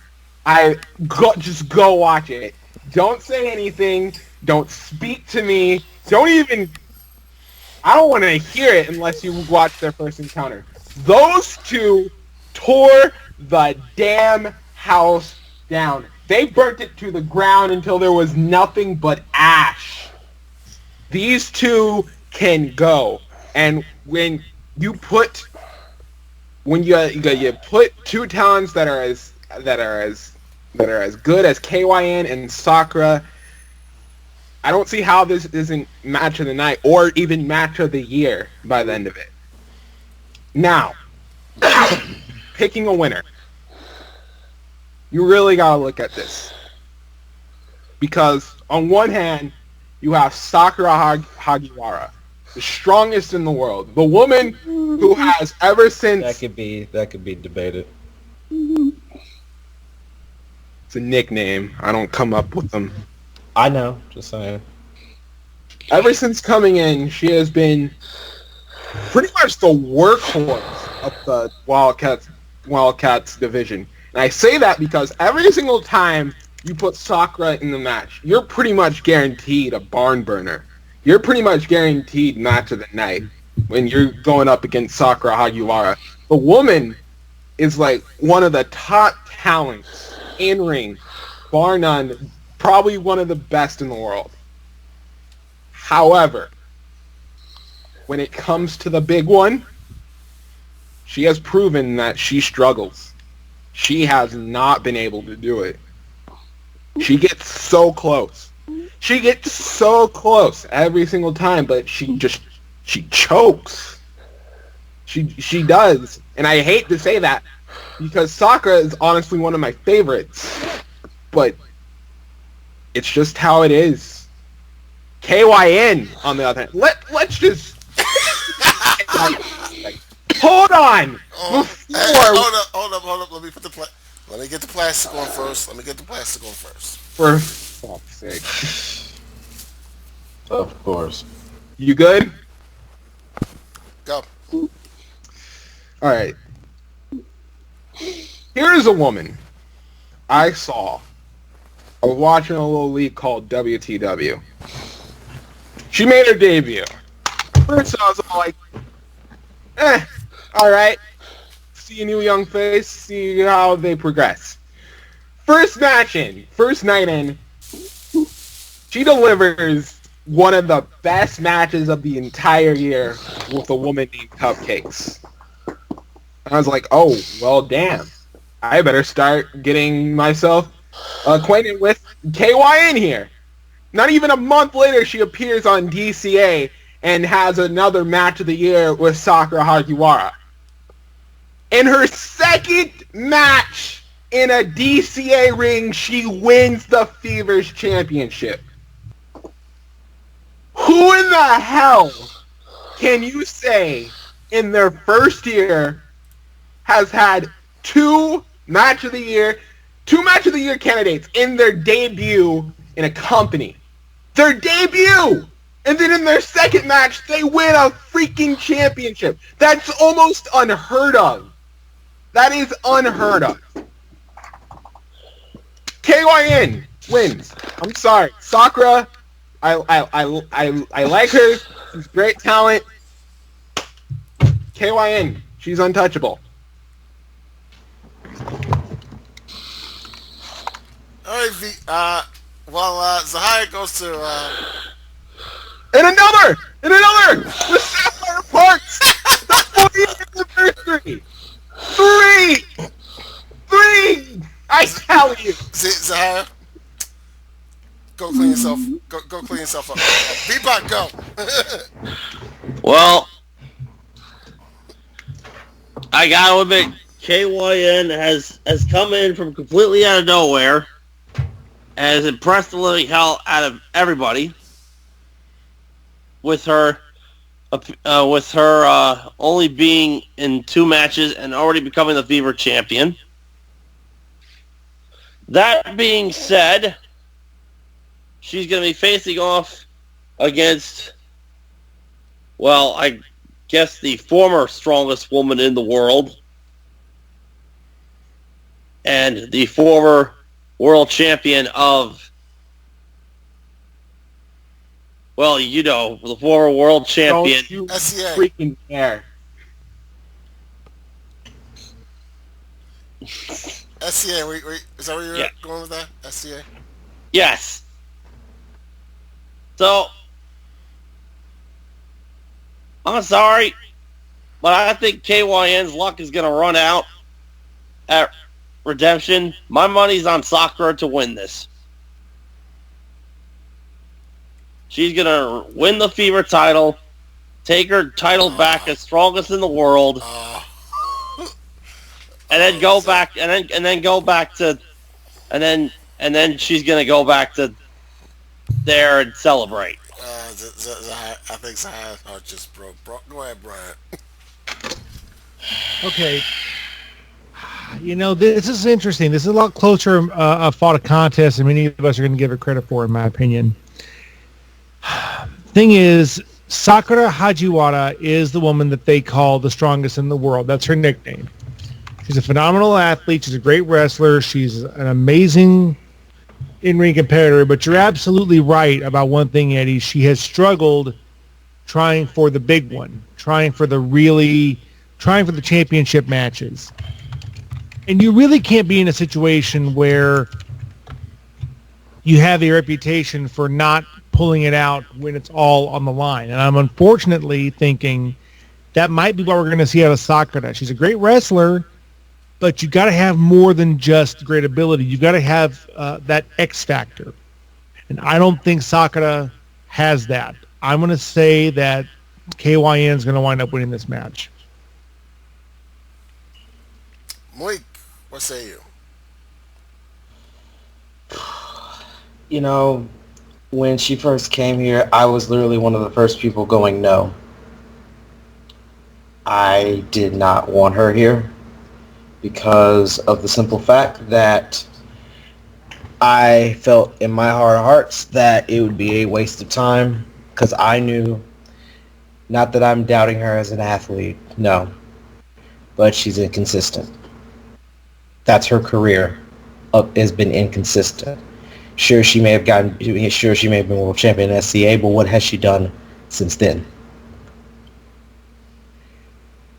Just go watch it. Don't say anything. Don't speak to me. I don't want to hear it unless you watch their first encounter. Those two tore the damn house down. They burnt it to the ground until there was nothing but ash. These two can go, and when you put two talents that are as good as KYN and Sakura, I don't see how this isn't match of the night or even match of the year by the end of it. Now, picking a winner. You really gotta look at this. Because on one hand, you have Sakura Hagiwara, the strongest in the world. The woman who has ever since... That could be debated. It's a nickname. I don't come up with them. I know, just saying. Ever since coming in, she has been pretty much the workhorse of the Wildcats division. And I say that because every single time you put Sakura in the match, you're pretty much guaranteed a barn burner. You're pretty much guaranteed match of the night when you're going up against Sakura Hagiwara. The woman is like one of the top talents in ring, bar none, probably one of the best in the world. However, when it comes to the big one, she has proven that she struggles. She has not been able to do it. She gets so close. She gets so close every single time, but she chokes. She does. And I hate to say that because Sakura is honestly one of my favorites. But it's just how it is. KYN, on the other hand. Let's just hold on. Hold up. Let me get the plastic on first. For fuck's sake. Of course. You good? Go. Alright. Here's a woman I saw. I was watching a little league called WTW. She made her debut. First I was all like, alright. See a new young face, see how they progress. First night in, she delivers one of the best matches of the entire year with a woman named Cupcakes. I was like, oh, well, damn. I better start getting myself acquainted with KYN here. Not even a month later, she appears on DCA and has another match of the year with Sakura Hagiwara. In her second match in a DCA ring, she wins the Fevers Championship. Who in the hell can you say in their first year has had two match of the year candidates in their debut in a company? Their debut! And then in their second match, they win a freaking championship. That's almost unheard of. That is unheard of. KYN wins. I'm sorry. Sakura, I like her. She's great talent. KYN, she's untouchable. Alright, Zahaya goes to And another! The Sapphire Parks! The 40th anniversary! Three! I tell you! Zahaya, go clean yourself. Go clean yourself up. Bebop, go. Well, I gotta admit, KYN has come in from completely out of nowhere and has impressed the living hell out of everybody with her only being in 2 matches and already becoming the Fever champion. That being said, she's going to be facing off against, well, I guess the former strongest woman in the world and the former world champion of, well, you know, the former world champion. Don't you SCA. freaking care. SCA, wait, is that where you're Yeah. going with that? SCA? Yes. So, I'm sorry, but I think KYN's luck is going to run out at Redemption. My money's on Sakura to win this. She's going to win the Fever title, take her title back as strongest in the world, and then go back, and then go back to, and then she's going to go back to there and celebrate. I think Zahaya's heart just broke. Go ahead, Brian. Okay. You know, this is interesting. This is a lot closer fought a contest than many of us are going to give it credit for, in my opinion. Thing is, Sakura Hagiwara is the woman that they call the strongest in the world. That's her nickname. She's a phenomenal athlete. She's a great wrestler. She's an amazing in-ring competitor, but you're absolutely right about one thing, Eddie. She has struggled trying for the big one, trying for the championship matches. And you really can't be in a situation where you have a reputation for not pulling it out when it's all on the line. And I'm unfortunately thinking that might be what we're going to see out of Sakura. She's a great wrestler, but you got to have more than just great ability. You got to have that X factor. And I don't think Sakura has that. I'm going to say that KYN is going to wind up winning this match. Malik, what say you? You know, when she first came here, I was literally one of the first people going no. I did not want her here because of the simple fact that I felt in my heart of hearts that it would be a waste of time because I knew, not that I'm doubting her as an athlete, no, but she's inconsistent. That's her career, has been inconsistent. Sure, she may have been world champion in SCA, but what has she done since then?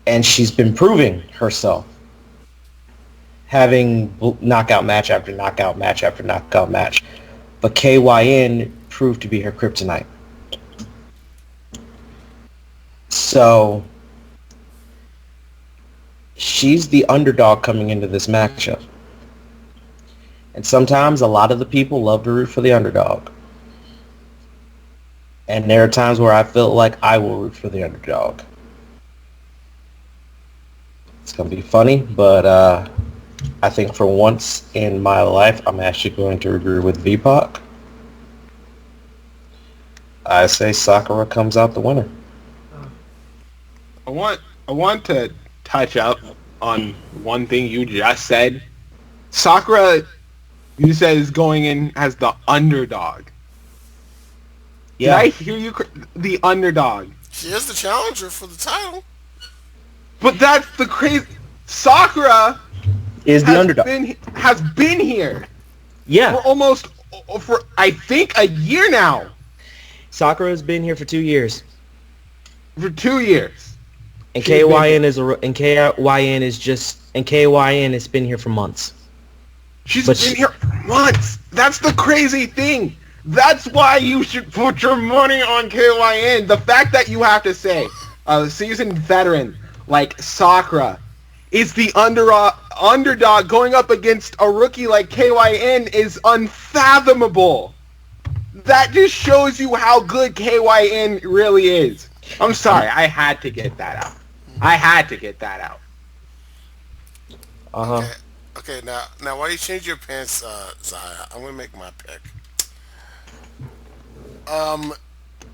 And she's been proving herself, having knockout match after knockout match after knockout match. But KYN proved to be her kryptonite. So she's the underdog coming into this matchup. And sometimes a lot of the people love to root for the underdog. And there are times where I feel like I will root for the underdog. It's going to be funny, but I think for once in my life, I'm actually going to agree with VPOC. I say Sakura comes out the winner. I want to touch up on one thing you just said. Sakura, you said, is going in as the underdog. Yeah. Did I hear you? The underdog. She is the challenger for the title. But that's the crazy. Sakura Is the underdog. has been here Yeah. for I think a year now. Sakura has been here for 2 years. For 2 years. And She's KYN has been here for months. She's But been here for months. That's the crazy thing. That's why you should put your money on KYN. The fact that you have to say a seasoned veteran like Sakura is the underdog going up against a rookie like KYN is unfathomable. That just shows you how good KYN really is. I'm sorry, I had to get that out. Uh-huh. Okay, now while you change your pants, Zaya, I'm gonna make my pick.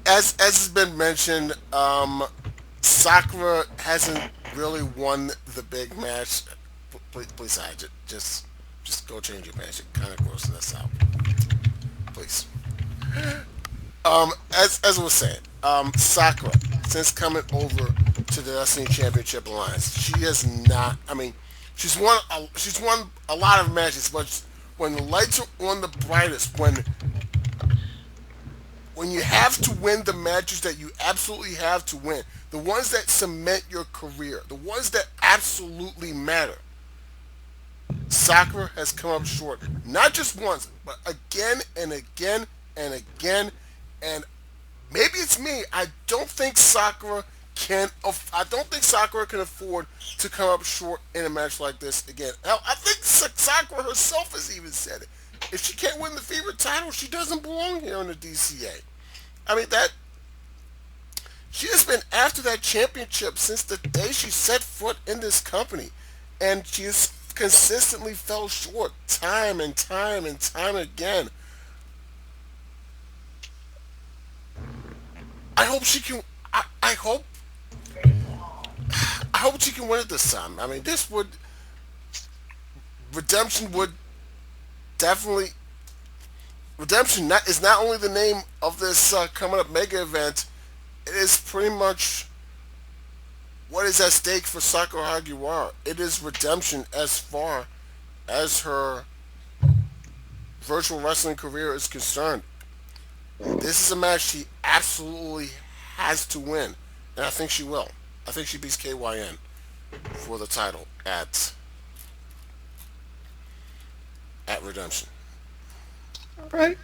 As has been mentioned, Sakura hasn't really won the big match. Please, Zaya, just go change your pants. You're kind of grossing this out. Please. As I was saying, Sakura, since coming over to the Wrestling Championship Alliance, she has not. I mean, she's won a lot of matches, but when the lights are on the brightest, when you have to win the matches that you absolutely have to win, the ones that cement your career, the ones that absolutely matter, Sakura has come up short. Not just once, but again and again and again. And maybe it's me. I don't think Sakura can afford to come up short in a match like this again. Hell, I think Sakura herself has even said it. If she can't win the favorite title, she doesn't belong here in the DCA. I mean, she has been after that championship since the day she set foot in this company, and she has consistently fell short time and time and time again. I hope she can. I hope she can win it this time. I mean, redemption would definitely. Redemption is not only the name of this coming up mega event, it is pretty much what is at stake for Sakura Hagiwara. It is redemption as far as her virtual wrestling career is concerned. This is a match she absolutely has to win, and I think she will. I think she beats KYN for the title at Redemption. All right.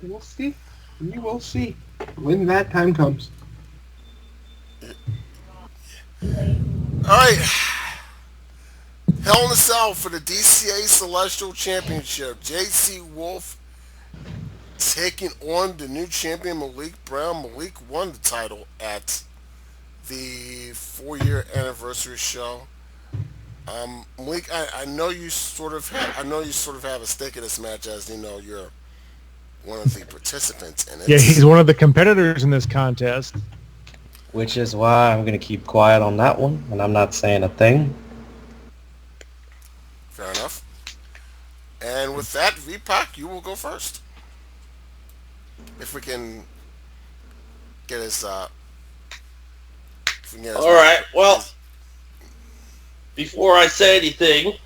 We'll see. We will see when that time comes. All right, Hell in a Cell for the DCA Celestial Championship. JC Wolf taking on the new champion Malik Brown. Malik won the title at the 4-year anniversary show. Malik, I know you sort of have a stake in this match, as you know you're one of the participants in it. Yeah, he's one of the competitors in this contest. Which is why I'm going to keep quiet on that one, and I'm not saying a thing. Fair enough. And with that, VPAC, you will go first. If we can get his, All right. Well, before I say anything,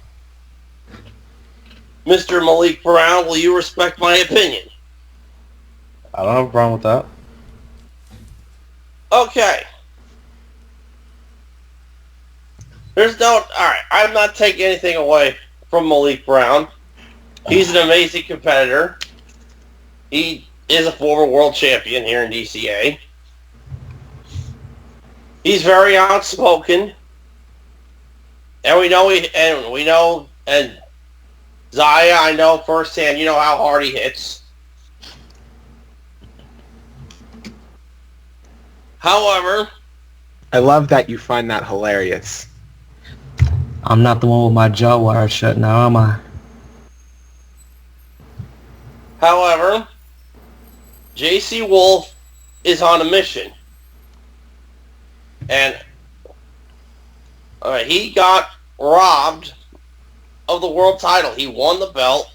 Mr. Malik Brown, will you respect my opinion? I don't have a problem with that. Okay. Alright, I'm not taking anything away from Malik Brown. He's an amazing competitor. He is a former world champion here in DCA. He's very outspoken. And and Zaya, I know firsthand, you know how hard he hits. However, I love that you find that hilarious. I'm not the one with my jaw wired shut now, am I? However, JC Wolf is on a mission. And he got robbed of the world title. He won the belt.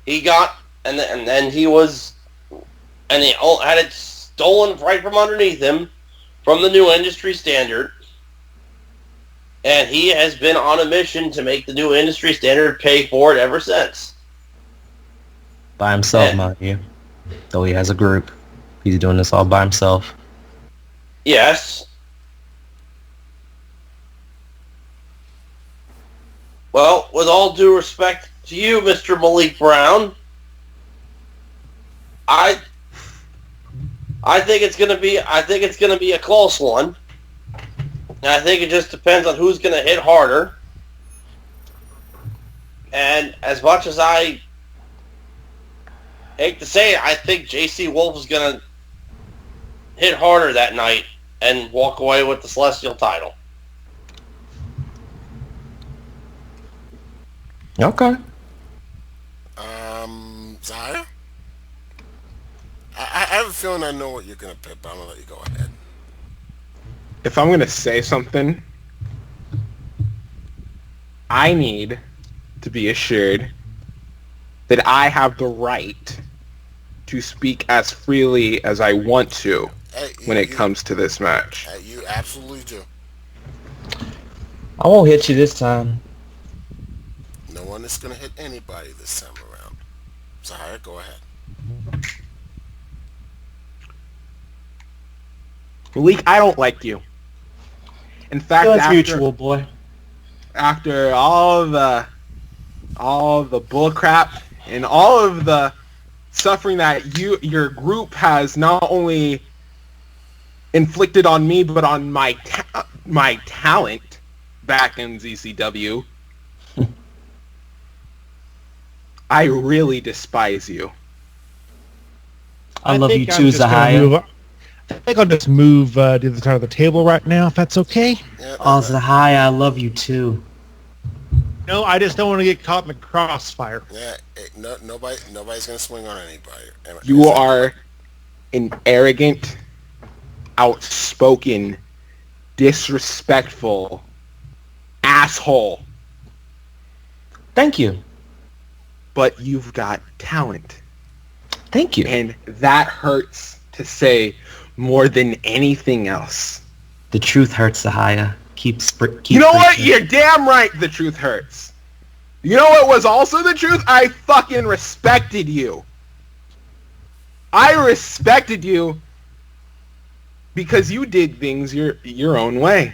He got, and then he was, and he had it stolen right from underneath him from the new industry standard. And he has been on a mission to make the new industry standard pay for it ever since. By himself, mind you. Though he has a group. He's doing this all by himself. Yes. Well, with all due respect to you, Mr. Malik Brown, I think it's gonna be a close one. And I think it just depends on who's gonna hit harder. And as much as I hate to say it, I think JC Wolf is gonna hit harder that night and walk away with the Celestial title. Okay. Zaya? I have a feeling I know what you're going to pick, but I'm going to let you go ahead. If I'm going to say something, I need to be assured that I have the right to speak as freely as I want to when it comes to this match. You absolutely do. I won't hit you this time. No one is going to hit anybody this time around. Zahir, go ahead. Malik, I don't like you. In fact, That's mutual, boy. After all of the bullcrap and all of the suffering that your group has not only inflicted on me, but on my talent back in ZCW, I really despise you. I love you think I'm too, just gonna Zahaya. I think I'll just move to the side of the table right now, if that's okay. Yeah, Oh, Zahaya, I love you too. No, I just don't want to get caught in the crossfire. yeah, nobody's going to swing on anybody. You are an arrogant, outspoken, disrespectful asshole. Thank you. But you've got talent. Thank you. And that hurts to say more than anything else. The truth hurts, Zahaya. Keep You know what? preaching. You're damn right the truth hurts. You know what was also the truth? I fucking respected you. I respected you because you did things your own way.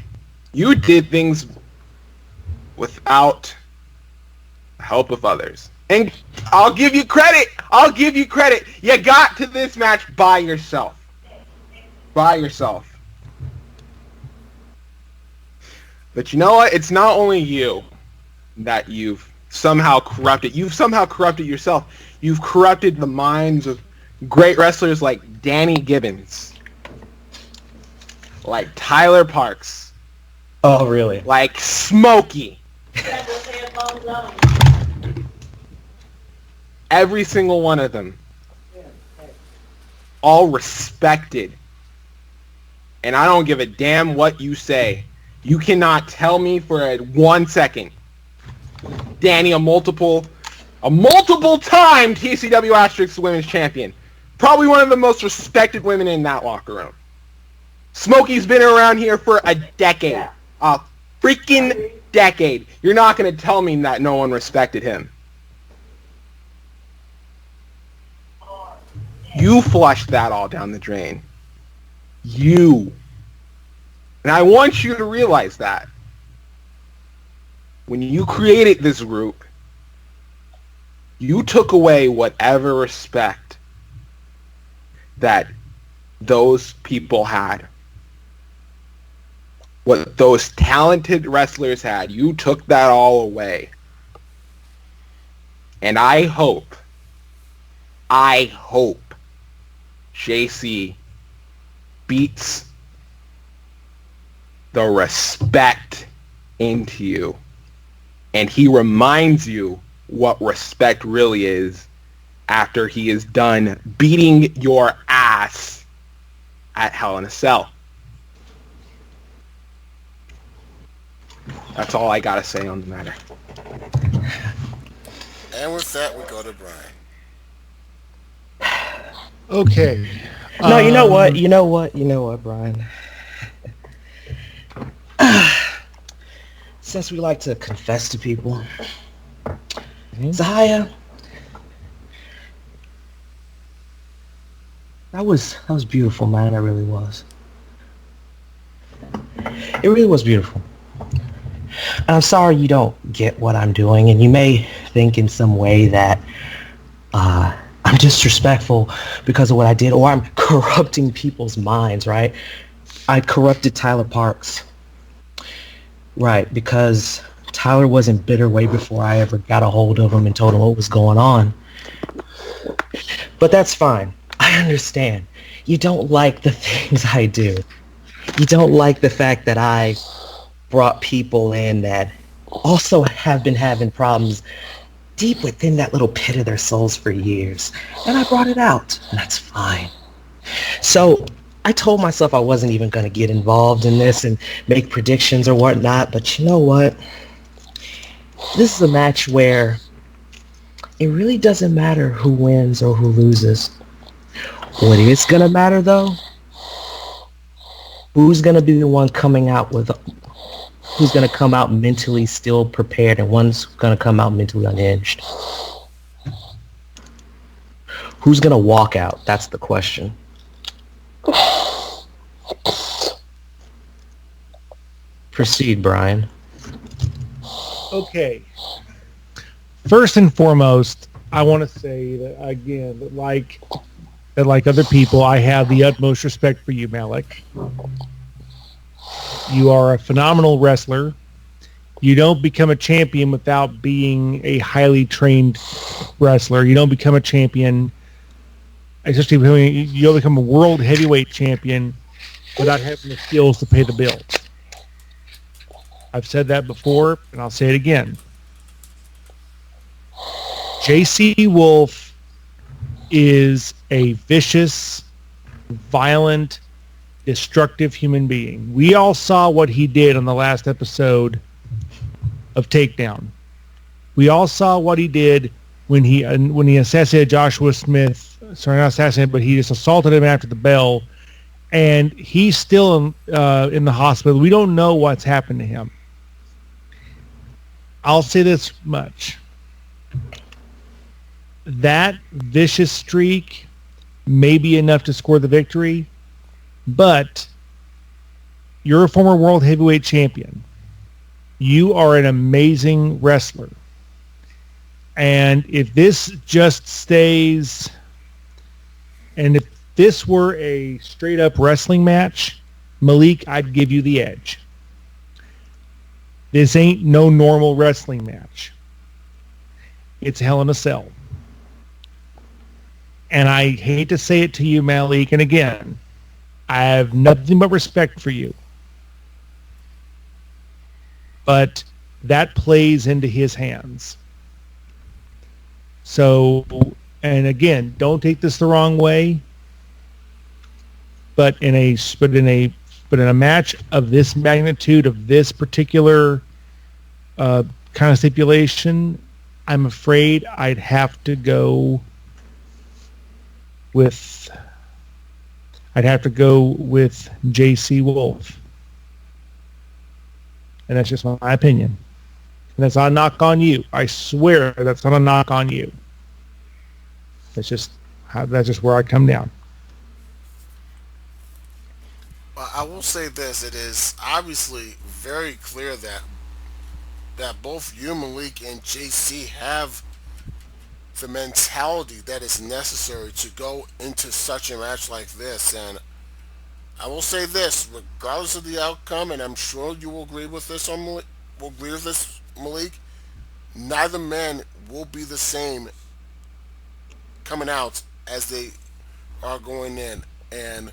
You did things without the help of others. And I'll give you credit. I'll give you credit. You got to this match by yourself. By yourself. But you know what? It's not only you that you've somehow corrupted. You've somehow corrupted yourself. You've corrupted the minds of great wrestlers like Danny Gibbons, like Tyler Parks. Oh, really? Like Smokey. Every single one of them. All respected. And I don't give a damn what you say. You cannot tell me for 1 second. Danny, a multiple time TCW Asterix Women's Champion. Probably one of the most respected women in that locker room. Smokey's been around here for a decade. A freaking decade. You're not going to tell me that no one respected him. You flushed that all down the drain. You. And I want you to realize that. When you created this group, you took away whatever respect that those people had. What those talented wrestlers had. You took that all away. And I hope JC beats the respect into you. And he reminds you what respect really is after he is done beating your ass at Hell in a Cell. That's all I gotta say on the matter. And with that, we go to Brian. Okay. No, you know what, Brian? Since we like to confess to people, Zaya, that was beautiful, man. It really was. It really was beautiful. And I'm sorry you don't get what I'm doing, and you may think in some way that I'm disrespectful because of what I did, or I'm corrupting people's minds, right? I corrupted Tyler Parks. Right, because Tyler wasn't bitter way before I ever got a hold of him and told him what was going on. But that's fine. I understand. You don't like the things I do. You don't like the fact that I brought people in that also have been having problems deep within that little pit of their souls for years. And I brought it out, and that's fine. So I told myself I wasn't even going to get involved in this and make predictions or whatnot, but you know what? This is a match where it really doesn't matter who wins or who loses. What is going to matter, though, who's going to be the one coming out with, who's going to come out mentally still prepared and one's going to come out mentally unhinged. Who's going to walk out? That's the question. Proceed, Brian. Okay. First and foremost, I want to say that again, that like other people, I have the utmost respect for you, Malik. You are a phenomenal wrestler. You don't become a champion without being a highly trained wrestler. You don't become a champion. You don't become a world heavyweight champion without having the skills to pay the bills. I've said that before, and I'll say it again. JC Wolf is a vicious, violent, destructive human being. We all saw what he did on the last episode of Takedown. We all saw what he did when he assassinated Joshua Smith. Sorry, not assassinated, but he just assaulted him after the bell, and he's still in the hospital. We don't know what's happened to him. I'll say this much. That vicious streak may be enough to score the victory, but you're a former world heavyweight champion. You are an amazing wrestler. And if this just stays, and if this were a straight up wrestling match, Malik, I'd give you the edge. This ain't no normal wrestling match. It's Hell in a Cell. And I hate to say it to you, Malik, and again, I have nothing but respect for you. But that plays into his hands. So, and again, don't take this the wrong way. But in a match of this magnitude, of this particular kind of stipulation, I'm afraid I'd have to go with JC Wolf. And that's just my opinion. And that's not a knock on you. I swear that's not a knock on you. That's just where I come down. I will say this: it is obviously very clear that both you, Malik, and JC have the mentality that is necessary to go into such a match like this. And I will say this, regardless of the outcome, and I'm sure you will agree with this on Malik, neither man will be the same coming out as they are going in. And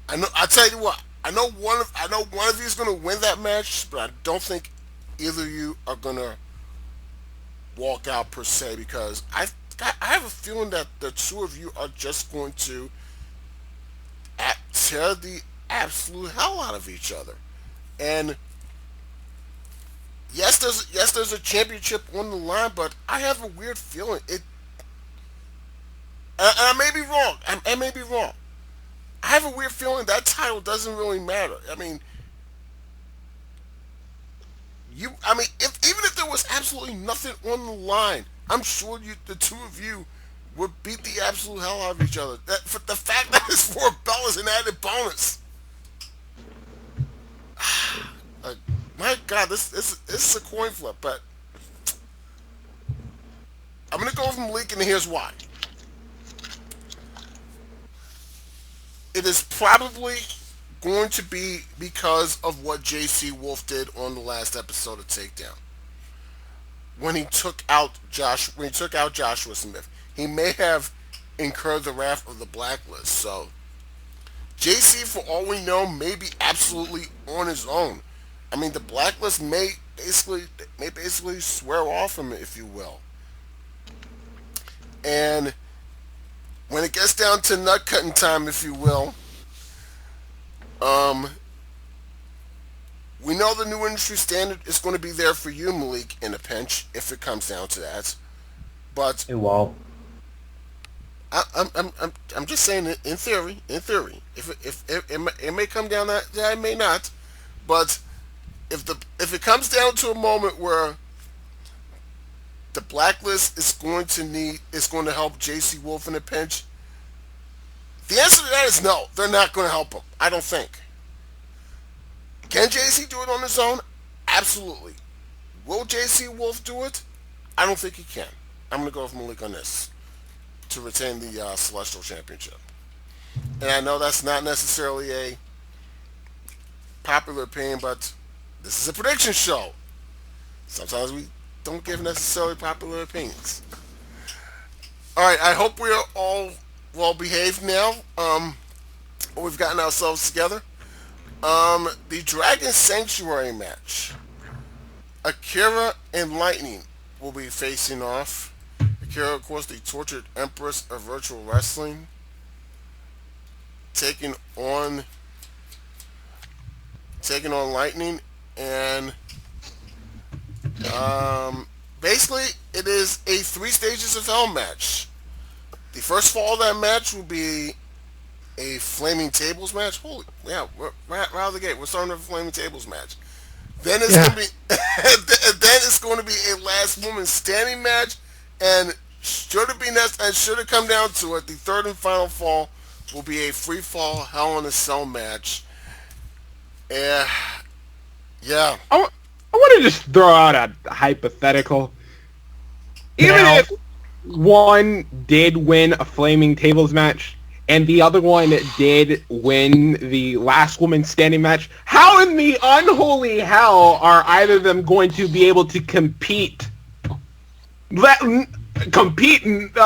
I tell you what, I know one of you is going to win that match, but I don't think either of you are going to walk out per se, because I have a feeling that the two of you are just going to tear the absolute hell out of each other. And yes, there's a championship on the line, but I have a weird feeling it. And I may be wrong. I may be wrong. I have a weird feeling that title doesn't really matter. I mean, even if there was absolutely nothing on the line, I'm sure the two of you would beat the absolute hell out of each other. For the fact that it's for a belt is an added bonus. My God, this is a coin flip, but I'm gonna go with Malik, and here's why. It is probably going to be because of what JC Wolf did on the last episode of Takedown. When he took out Joshua Smith, he may have incurred the wrath of the blacklist. So JC, for all we know, may be absolutely on his own. I mean, the blacklist may basically swear off him, if you will. And when it gets down to nut cutting time, if you will, we know the new industry standard is going to be there for you, Malik, in a pinch, if it comes down to that. But It won't. I'm just saying, in theory, if it may come down that it may not, but if it comes down to a moment where the blacklist is going to help JC Wolf in a pinch, the answer to that is no. They're not going to help him. I don't think. Can JC do it on his own? Absolutely. Will JC Wolf do it? I don't think he can. I'm going to go with Malik on this to retain the Celestial Championship. And I know that's not necessarily a popular opinion, but this is a prediction show. Sometimes we don't give necessarily popular opinions. All right, I hope we're all well behaved now. We've gotten ourselves together. The Dragon Sanctuary match. Akira and Lightning will be facing off. Akira, of course, the tortured empress of virtual wrestling, taking on Lightning, and basically it is a 3 stages of hell match. The first fall of that match will be a Flaming Tables match. Holy, yeah, we're right out of the gate. We're starting with a Flaming Tables match. Then it's Yeah. gonna be then it's going to be a last woman standing match, and should it be and should it come down to it, the third and final fall will be a free fall Hell in a Cell match. Yeah, yeah. I want to just throw out a hypothetical. Even Now, if one did win a Flaming Tables match and the other one did win the last woman standing match, how in the unholy hell are either of them going to be able to compete?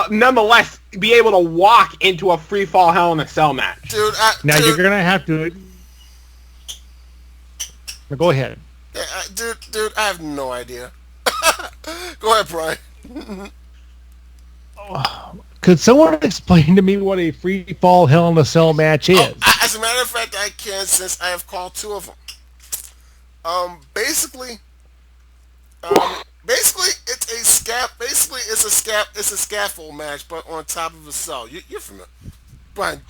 Nonetheless, be able to walk into a free fall Hell in a Cell match. Dude, now dude, you're gonna have to. Go ahead. dude, I have no idea. Go ahead, Brian. Could someone explain to me what a free fall Hell in a Cell match is? As a matter of fact, I can, since I have called two of them. Basically, it's a it's a scaffold match, but on top of a cell. You're familiar, Brian.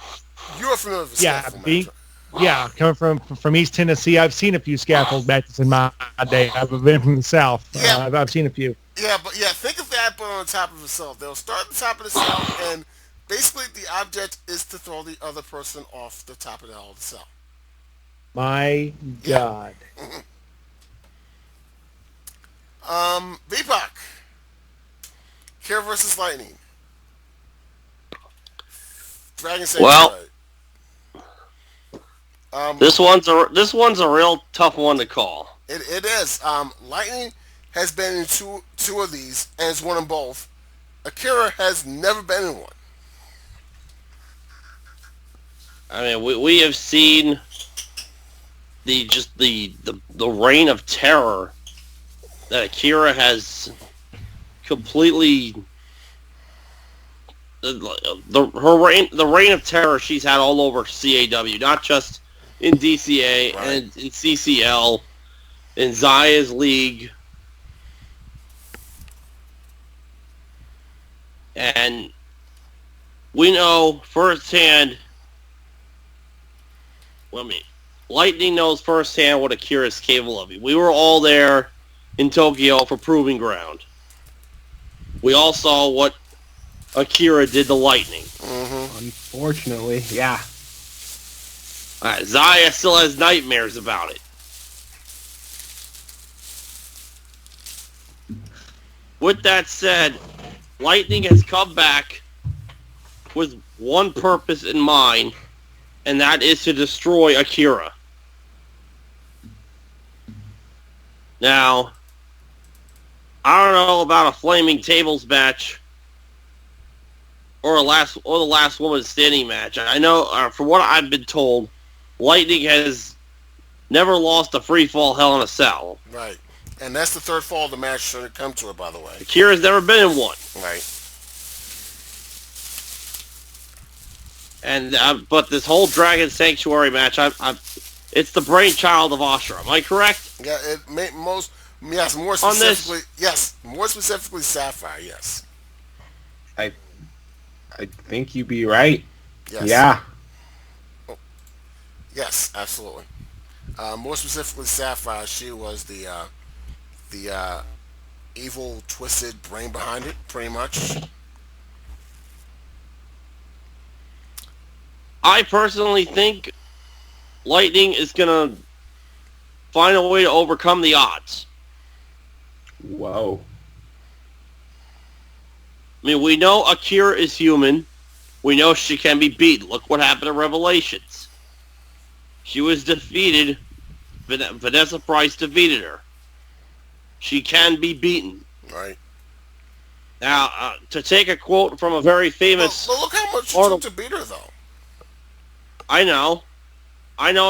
You're familiar with a Yeah, scaffold match, right? yeah, coming from East Tennessee, I've seen a few scaffold matches in my day. I've been from the South. Yeah. I've seen a few. Yeah, but yeah, think of that, but on top of a cell. They'll start at the top of the cell, and basically the object is to throw the other person off the top of the cell. My God. VPOC. Kira versus Lightning. Dragon Well, Sanctuary. this one's a real tough one to call. It is. Lightning has been in two of these and has won them both. Akira has never been in one. I mean, we have seen the reign of terror that Akira has completely the reign of terror she's had all over CAW, not just in DCA Right. and in CCL, in Zaya's league, and we know firsthand. Well, I mean, Lightning knows firsthand what Akira is capable of. We were all there in Tokyo for Proving Ground. We all saw what Akira did to Lightning. Unfortunately, yeah. Zaya still has nightmares about it. With that said, Lightning has come back with one purpose in mind, and that is to destroy Akira. Now, I don't know about a Flaming Tables match or the last woman standing match. I know, from what I've been told, Lightning has never lost a free fall Hell in a Cell. Right. And that's the third fall of the match should it come to it, by the way. Akira's never been in one. Right. And but this whole Dragon Sanctuary match, it's the brainchild of Ashura. Am I correct? Yeah, it may more On specifically, yes, more specifically Sapphire, yes. I think you'd be right. Yes. Yeah. Yes, absolutely. More specifically Sapphire, she was the evil, twisted brain behind it, pretty much. I personally think Lightning is going to find a way to overcome the odds. Whoa. I mean, we know Akira is human. We know she can be beaten. Look what happened to Revelations. She was defeated. Vanessa Price defeated her. She can be beaten. Right. Now, to take a quote from a very famous... But look how much it took to beat her, though. I know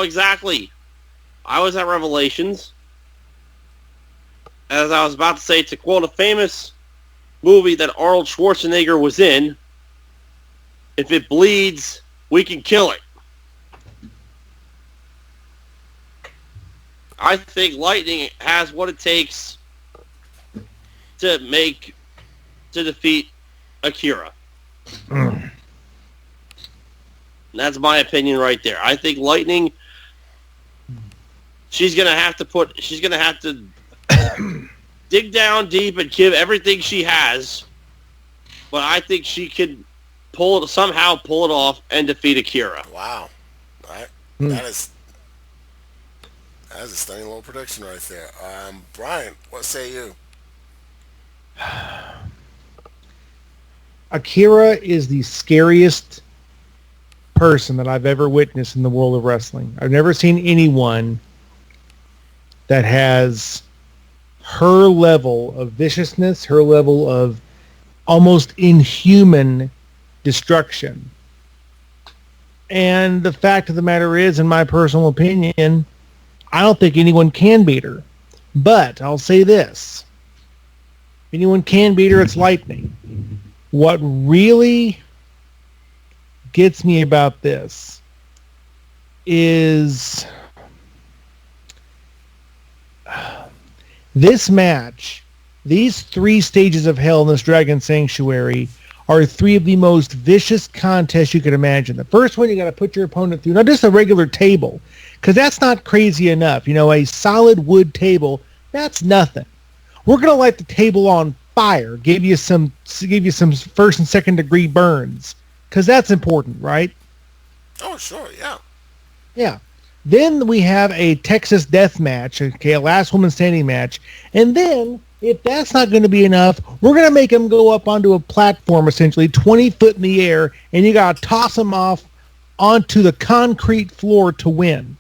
exactly. I was at Revelations. As I was about to say, to quote a famous movie that Arnold Schwarzenegger was in, if it bleeds, we can kill it. I think Lightning has what it takes to defeat Akira. That's my opinion right there. I think Lightning she's gonna have to dig down deep and give everything she has. But I think she could somehow pull it off and defeat Akira. Wow. Right. Hmm. That is a stunning little prediction right there. Brian, what say you? Akira is the scariest person that I've ever witnessed in the world of wrestling. I've never seen anyone that has her level of viciousness, her level of almost inhuman destruction. And the fact of the matter is, in my personal opinion, I don't think anyone can beat her. But I'll say this. If anyone can beat her, it's Lightning. What really gets me about this is this match, these 3 stages of hell in this Dragon Sanctuary are 3 of the most vicious contests you could imagine. The first one, you got to put your opponent through, not just a regular table, because that's not crazy enough. You know, a solid wood table, that's nothing. We're going to light the table on fire, give you some first and second degree burns, because that's important, right? Oh, sure, yeah. Yeah. Then we have a Texas death match, okay, a last woman standing match, and then if that's not going to be enough, we're going to make them go up onto a platform, essentially 20 foot in the air, and you got to toss them off onto the concrete floor to win.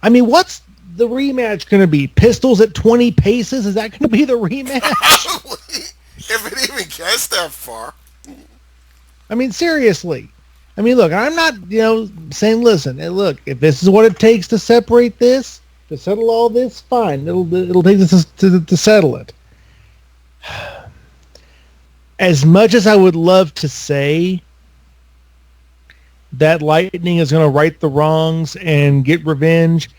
I mean, what's the rematch going to be? Pistols at 20 paces? Is that going to be the rematch? Probably. If it even gets that far. I mean, seriously. I mean, look, I'm not, saying, listen, look, if this is what it takes to separate this, to settle all this, fine. It'll take this to settle it. As much as I would love to say that Lightning is going to right the wrongs and get revenge,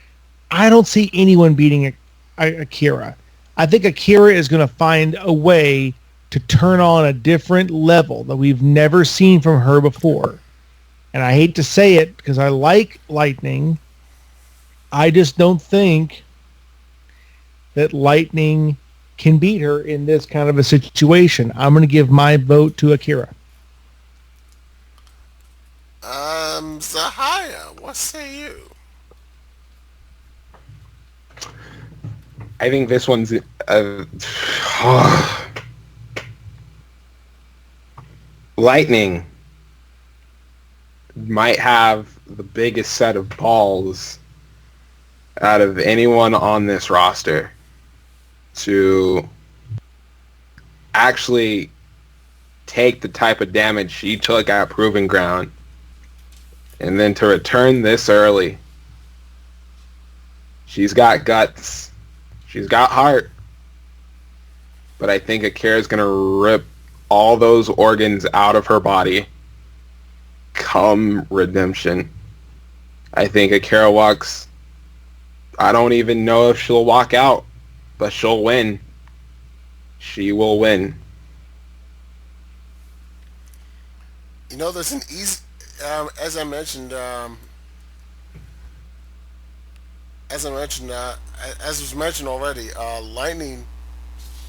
I don't see anyone beating Akira. I think Akira is going to find a way to turn on a different level that we've never seen from her before. And I hate to say it because I like Lightning. I just don't think that Lightning can beat her in this kind of a situation. I'm going to give my vote to Akira. Zahaya, what say you? I think this one's Lightning might have the biggest set of balls out of anyone on this roster to actually take the type of damage she took at Proving Ground and then to return this early. She's got guts. She's got heart. But I think Akira's going to rip all those organs out of her body come Redemption. I think Akira walks... I don't even know if she'll walk out, but she'll win. She will win. There's an easy... as I mentioned, as was mentioned already, Lightning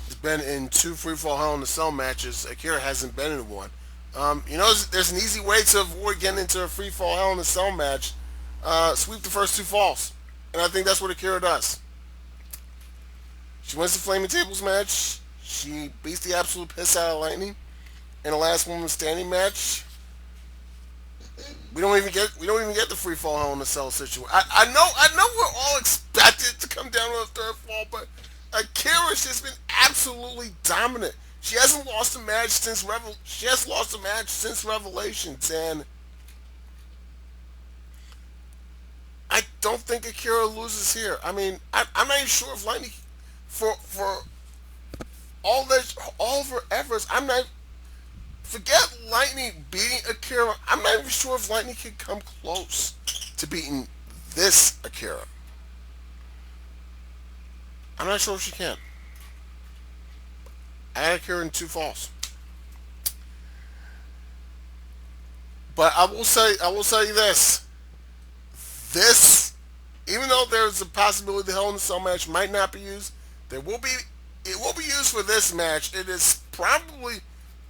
has been in 2 Freefall Hell in the Cell matches. Akira hasn't been in one. There's an easy way to avoid getting into a Freefall Hell in the Cell match. Sweep the first 2 falls. And I think that's what Akira does. She wins the Flaming Tables match. She beats the absolute piss out of Lightning. In the last woman standing match, we don't even get the free fall hell in the cell situation. I know we're all expected to come down to the 3rd fall, but Akira's just been absolutely dominant. She hasn't lost a match since Revelations, and I don't think Akira loses here. I mean, I'm not even sure if Lightning, for all of her efforts, forget Lightning beating Akira. I'm not even sure if Lightning can come close to beating this Akira. I'm not sure if she can. I had Akira in 2 falls. But I will say you this. This even though there's a possibility the Hell in a Cell match might not be used, there will be. It will be used for this match. It is probably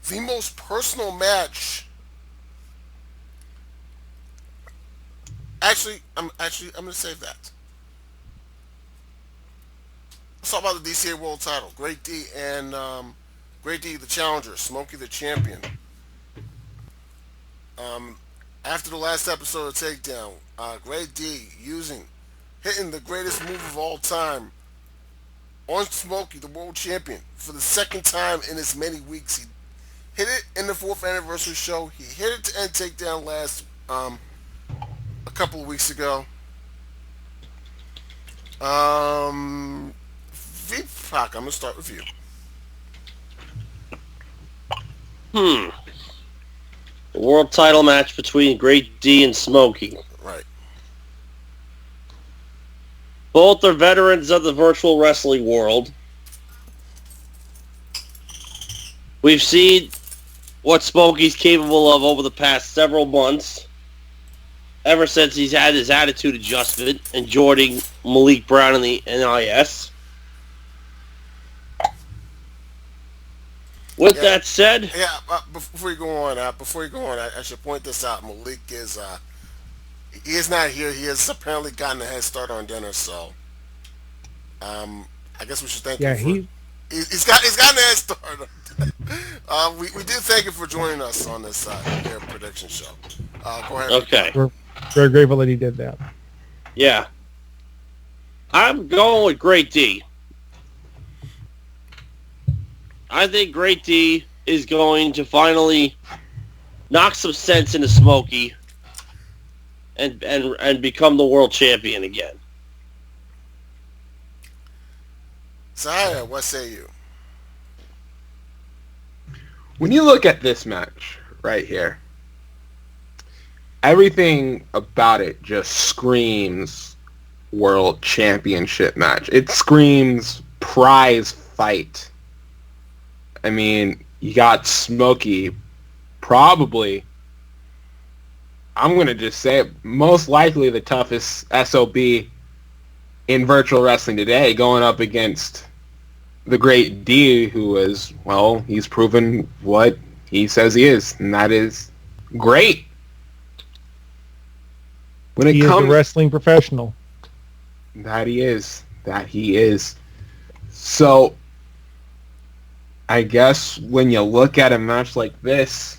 the most personal match. I'm gonna save that. Let's talk about the DCA World Title. Great D and Great D, the challenger. Smokey, the champion. Um, After the last episode of Takedown, Great D hitting the greatest move of all time on Smokey, the world champion, for the second time in as many weeks. He hit it in the 4th anniversary show. He hit it to end Takedown last a couple of weeks ago. V-Pac, I'm gonna start with you. The world title match between Great D and Smokey. Right. Both are veterans of the virtual wrestling world. We've seen what Smokey's capable of over the past several months, ever since he's had his attitude adjustment and joining Malik Brown in the NIS. With that said, before you go on, I should point this out. Malik he is not here. He has apparently gotten a head start on dinner, so I guess we should thank him for. He's gotten a head start. We do thank you for joining us on this Air Prediction show. Go ahead. Okay. We're very grateful that he did that. Yeah. I'm going with Great D. I think Great D is going to finally knock some sense into Smokey and become the world champion again. Zaya, what say you? When you look at this match right here, everything about it just screams world championship match. It screams prize fight. I mean, you got Smokey, probably, I'm going to just say it, most likely the toughest SOB in virtual wrestling today, going up against the Great D, who is, well, he's proven what he says he is, and that is great. When it He is a wrestling professional. That he is. So, I guess when you look at a match like this,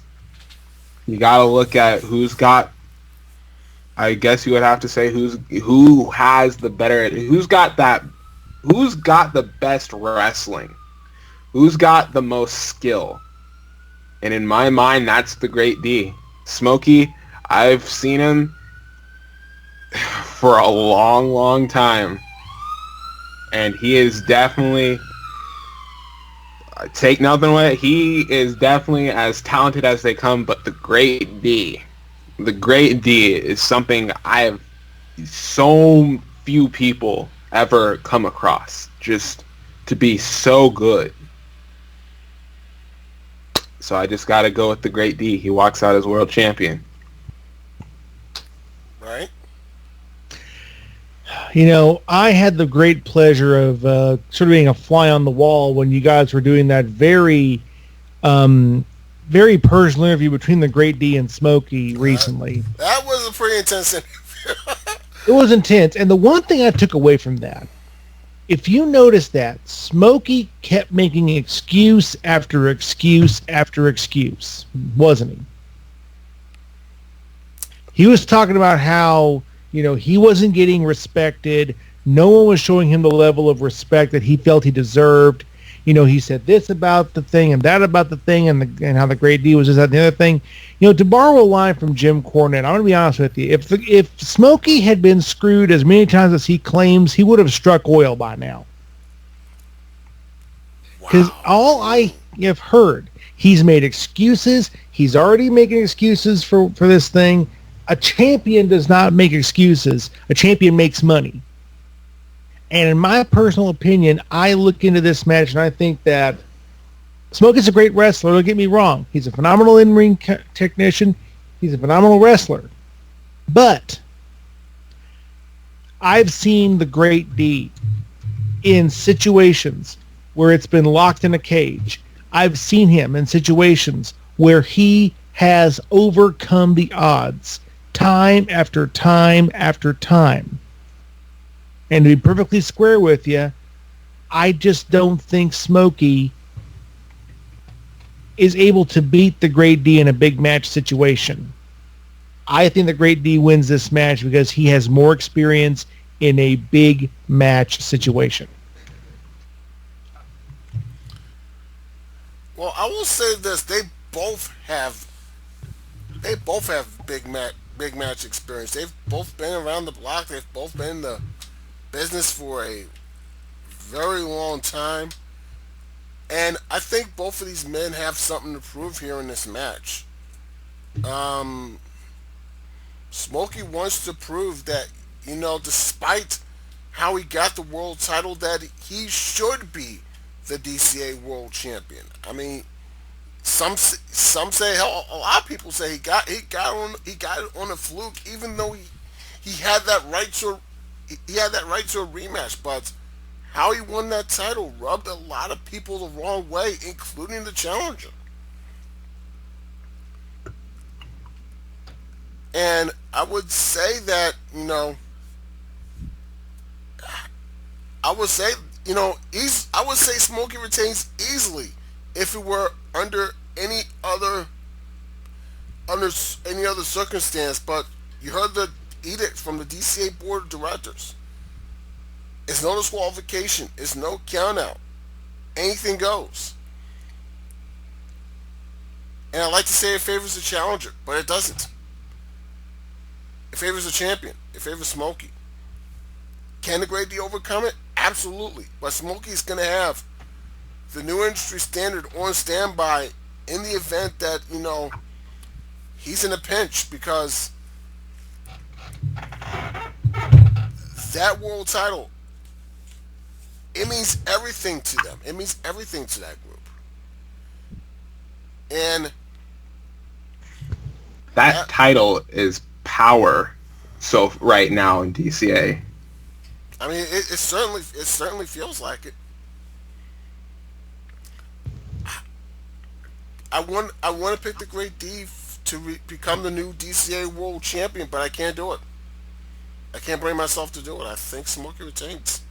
you gotta look at who's got. I guess you would have to say who has the best wrestling, who's got the most skill, and in my mind, that's the Great D. Smokey, I've seen him for a long, long time, and he is definitely. Take nothing away. He is definitely as talented as they come, but the Great D is something so few people ever come across, just to be so good. So I just got to go with the Great D. He walks out as world champion. Right? You know, I had the great pleasure of sort of being a fly on the wall when you guys were doing that very, very personal interview between the Great D and Smokey recently. That was a pretty intense interview. It was intense. And the one thing I took away from that, if you notice that, Smokey kept making excuse after excuse after excuse, wasn't he? He was talking about how, you know, he wasn't getting respected. No one was showing him the level of respect that he felt he deserved. You know, he said this about the thing and that about the thing and how the Great D was this, that, and the other thing. You know, to borrow a line from Jim Cornette, I'm going to be honest with you. If Smokey had been screwed as many times as he claims, he would have struck oil by now. Because all I have heard, he's made excuses. He's already making excuses for this thing. A champion does not make excuses. A champion makes money. And in my personal opinion, I look into this match and I think that Smokey's a great wrestler. Don't get me wrong. He's a phenomenal in-ring technician. He's a phenomenal wrestler. But I've seen the Great D in situations where it's been locked in a cage. I've seen him in situations where he has overcome the odds time after time after time. And to be perfectly square with you, I just don't think Smokey is able to beat the Great D in a big match situation. I think the Great D wins this match because he has more experience in a big match situation. Well, I will say this: they both have big match experience. They've both been around the block. They've both been in the business for a very long time, and I think both of these men have something to prove here in this match. Um, Smokey wants to prove that, despite how he got the world title, that he should be the DCA world champion. I mean, some say, hell, a lot of people say he got it on a fluke, even though he had that right to a rematch. But how he won that title rubbed a lot of people the wrong way, including the challenger. And I would say that, I would say, I would say Smokey retains easily if it were under any other circumstance. But you heard the edict from the DCA board of directors. It's no disqualification. It's no count out. Anything goes. And I like to say it favors the challenger, but it doesn't. It favors the champion. It favors Smokey. Can the Great D overcome it? Absolutely. But Smokey's going to have the new industry standard on standby in the event that, he's in a pinch, because that world title, it means everything to them. It means everything to that group. And That title is power. So right now in DCA, I mean, it certainly feels like it. I want to pick the Great D to become the new DCA World Champion, but I can't do it. I can't bring myself to do it. I think Smokey retains.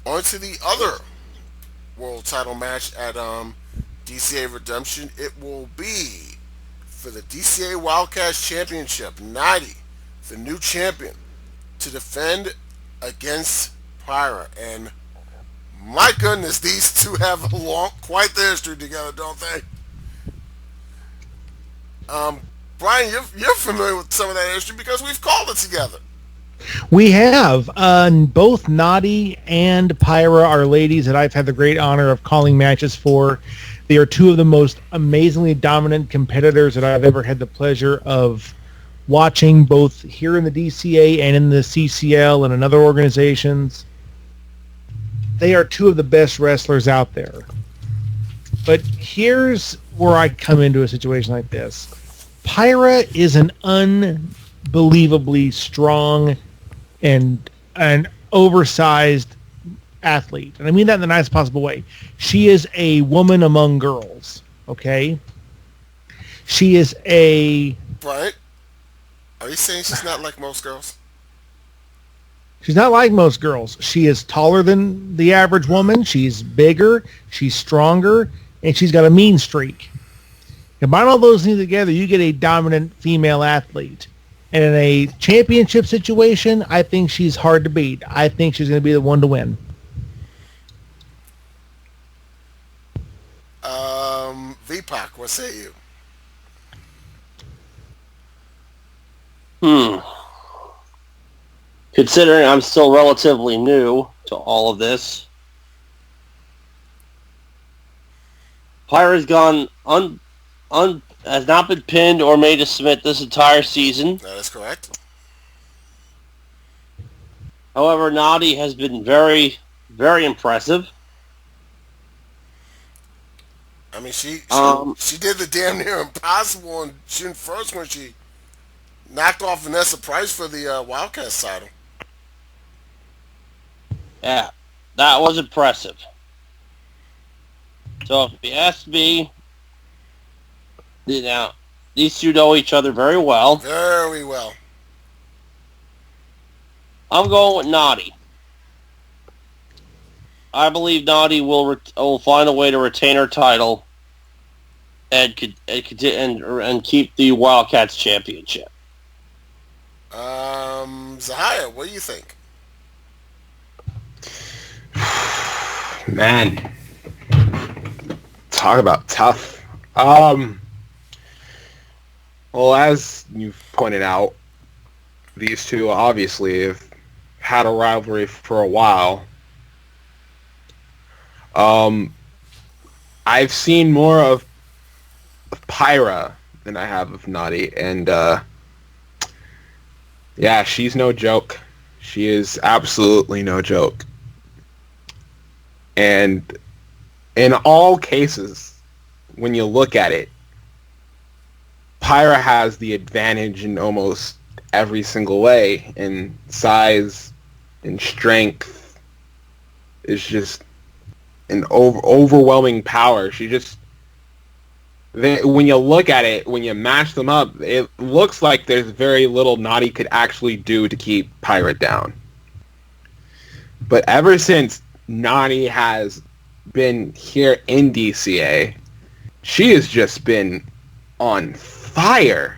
On to the other world title match at DCA Redemption. It will be for the DCA Wildcats Championship. Natty, the new champion, to defend against Pyra. And my goodness, these two have quite the history together, don't they? Brian, you're familiar with some of that history because we've called it together. We have. Both Nadi and Pyra are ladies that I've had the great honor of calling matches for. They are two of the most amazingly dominant competitors that I've ever had the pleasure of watching, both here in the DCA and in the CCL and in other organizations. They are two of the best wrestlers out there. But here's where I come into a situation like this. Pyra is an unbelievably strong and an oversized athlete. And I mean that in the nicest possible way. She is a woman among girls, okay? She is a... Brian, are you saying she's not like most girls? She's not like most girls. She is taller than the average woman. She's bigger. She's stronger. And she's got a mean streak. Combine all those things together, you get a dominant female athlete. And in a championship situation, I think she's hard to beat. I think she's going to be the one to win. VPAC, what say you? Considering I'm still relatively new to all of this, Pyra's gone has not been pinned or made to submit this entire season. That is correct. However, Nadi has been very, very impressive. I mean, she Um, she did the damn near impossible on June 1st when she knocked off Vanessa Price for the Wildcats title. yeah, that was impressive. So if you ask me, now these two know each other very well. Very well. I'm going with Naughty. I believe Naughty will find a way to retain her title and keep the Wildcats championship. Zahaya, what do you think? Man, talk about tough. Well, as you've pointed out, these two obviously have had a rivalry for a while. I've seen more of Pyra than I have of Naughty, and yeah, she's no joke. She is absolutely no joke. And in all cases, when you look at it, Pyra has the advantage in almost every single way, and size and strength is just an overwhelming power. When you look at it, when you mash them up, it looks like there's very little Naughty could actually do to keep Pyra down. But ever since Naughty has been here in DCA, she has just been on fire.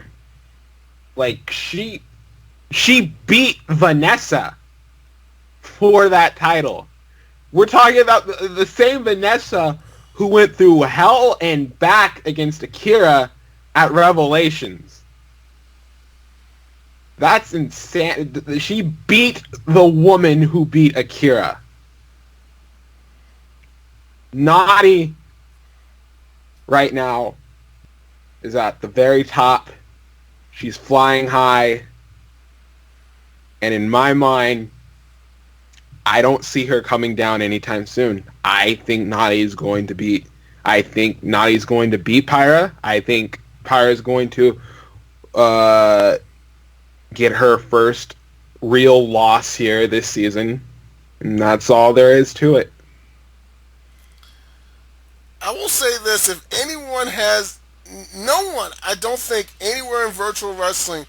Like, she beat Vanessa for that title. We're talking about the same Vanessa who went through hell and back against Akira at Revelations. That's insane. She beat the woman who beat Akira. Naughty right now is at the very top. She's flying high. And in my mind, I don't see her coming down anytime soon. I think Naughty's going to beat Pyra. I think Pyra's going to get her first real loss here this season. And that's all there is to it. I will say this: if anyone has, no one, I don't think anywhere in virtual wrestling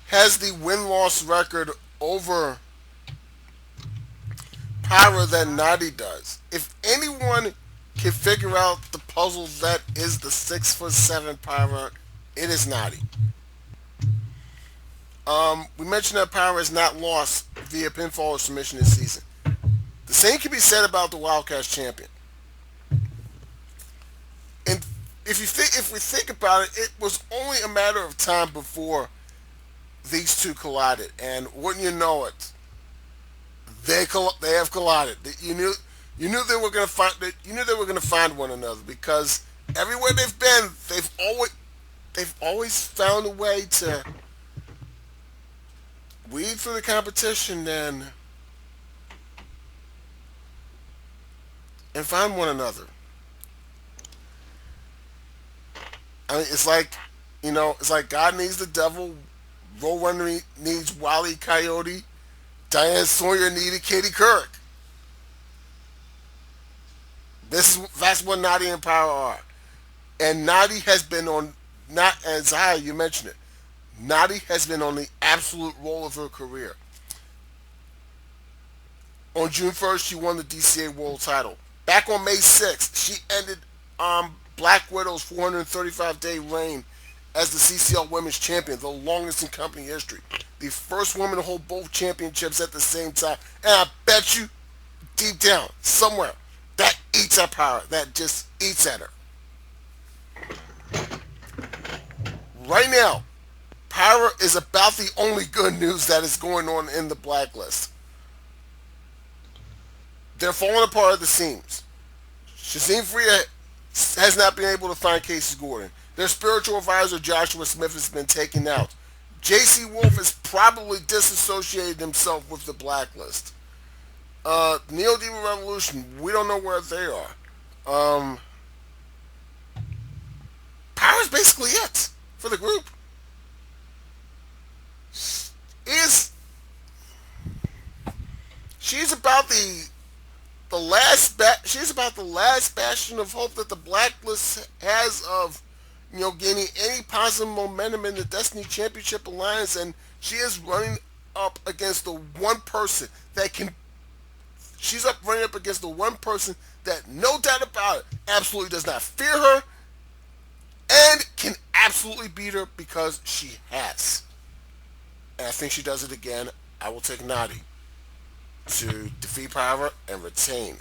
has the win-loss record over Pyra that Naughty does. If anyone can figure out the puzzle that is the 6'7" Pyra, it is Naughty. We mentioned that Pyra has not lost via pinfall or submission this season. The same can be said about the Wildcats champion. And if we think about it, it was only a matter of time before these two collided, and wouldn't you know it, they have collided. You knew they were going to find one another, because everywhere they've been, they've always found a way to weed through the competition and find one another. I mean, it's like God needs the devil, Roadrunner needs Wile E. Coyote, Diane Sawyer needed Katie Couric. That's what Naughty and Pyra are. And Naughty has been on, not as high, you mentioned it, Naughty has been on the absolute roll of her career. On June 1st, she won the DCA World title. Back on May 6th, she ended Black Widow's 435-day reign as the CCL Women's Champion, the longest in company history. The first woman to hold both championships at the same time. And I bet you, deep down, somewhere, that eats at Pyra. That just eats at her. Right now, Pyra is about the only good news that is going on in the Blacklist. They're falling apart at the seams. Shazim Freya has not been able to find Casey Gordon. Their spiritual advisor Joshua Smith has been taken out. J.C. Wolf has probably disassociated himself with the Blacklist. Neo Demon Revolution, we don't know where they are. was basically it for the group. Is she's about she's about the last bastion of hope that the Blacklist has of gaining any positive momentum in the Destiny Championship Alliance, and she is running up against the one person that can. She's up running up against the one person that, no doubt about it, absolutely does not fear her and can absolutely beat her because she has. And I think she does it again. I will take Nadi to defeat Power and retain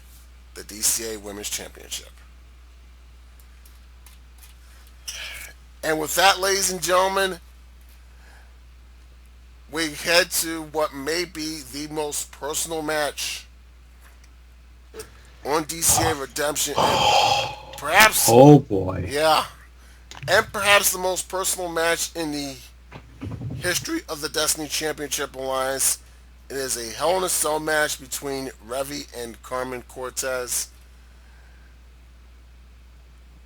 the DCA Women's Championship. And with that, ladies and gentlemen, we head to what may be the most personal match on DCA Redemption, and perhaps, Oh boy. yeah, and perhaps the most personal match in the history of the Destiny Championship Alliance. It is a Hell in a Cell match between Revy and Carmen Cortez.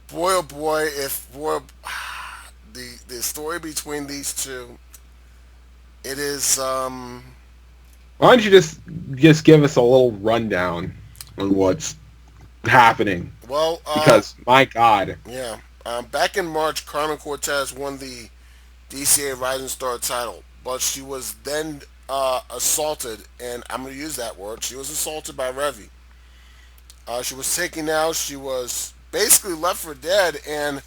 Boy, oh boy, the story between these two, it is Why don't you just give us a little rundown on what's happening? well, Because my God, yeah, back in March, Carmen Cortez won the DCA Rising Star title, but she was then assaulted, and I'm going to use that word. She was assaulted by Revy. She was taken out. She was basically left for dead, and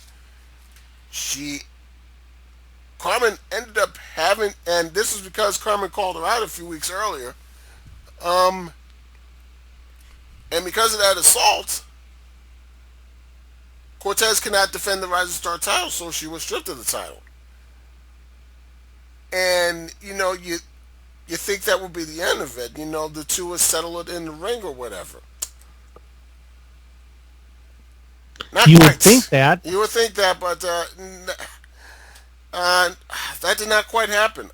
Carmen ended up having, and this was because Carmen called her out a few weeks earlier, and because of that assault, Cortez cannot defend the Rising Star title, so she was stripped of the title. And, you think that would be the end of it. The two would settle it in the ring or whatever. Not You quite. would think that. You would think that, but that did not quite happen.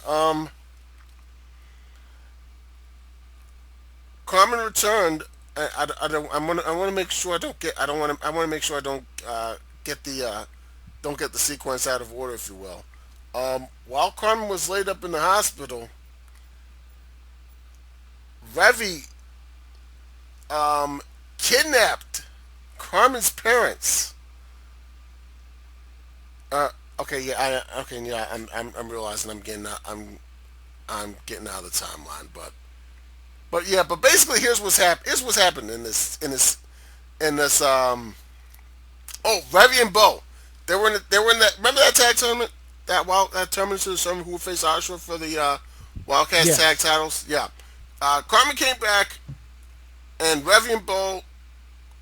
Carmen returned. I want to make sure I don't get. I want to make sure I don't don't get the sequence out of order, if you will. While Carmen was laid up in the hospital, Revy kidnapped Carmen's parents. Okay, yeah, I'm realizing I'm getting out of the timeline, but basically here's what's happened in this. Revy and Bo, they were in that. Remember that tag tournament? That tournament to determine who would face Oshawa for the Wildcats Yes. tag titles. Yeah, Carmen came back, and Revy and Bo,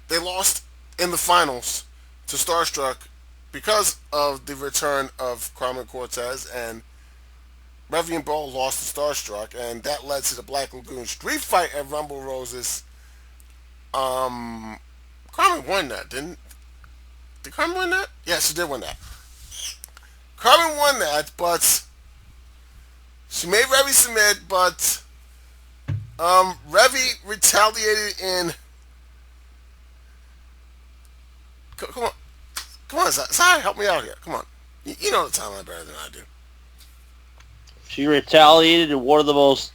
they lost in the finals to Starstruck because of the return of Carmen Cortez, and Revy and Bo lost to Starstruck, and that led to the Black Lagoon Street Fight at Rumble Roses. Carmen won that, did Carmen win that? Yes, she did win that. Carmen won that, but she made Revy submit, but Revy retaliated in. Come on, Sai, help me out here. Come on, you know the timeline better than I do. She retaliated in one of the most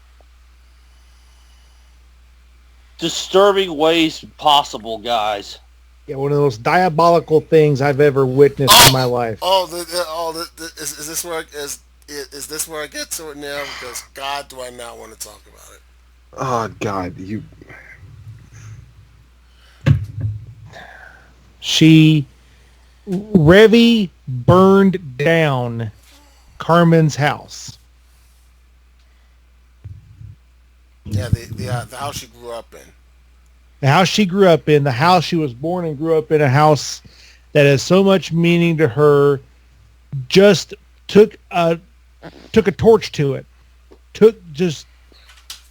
disturbing ways possible, guys. Yeah, one of those diabolical things I've ever witnessed in my life. Is this where is this where I get to it now? Because God, do I not want to talk about it? oh God, Revy burned down Carmen's house. Yeah, the house she grew up in. The house she grew up in, the house she was born and grew up in, a house that has so much meaning to her, just took a torch to it.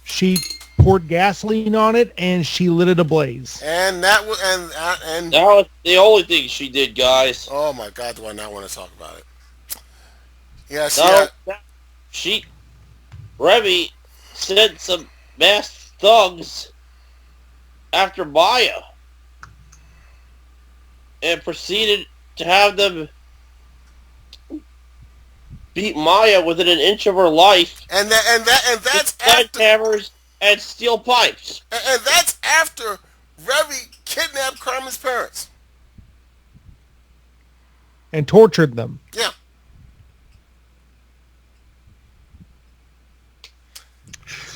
She poured gasoline on it and she lit it ablaze. And that was and That was the only thing she did, guys. oh my God, do I not want to talk about it? Yes, No, yeah. Revy sent some masked thugs after Maya and proceeded to have them beat Maya within an inch of her life and with that's after sledgehammers and steel pipes. and that's after Revy kidnapped Carmen's parents. And tortured them. Yeah.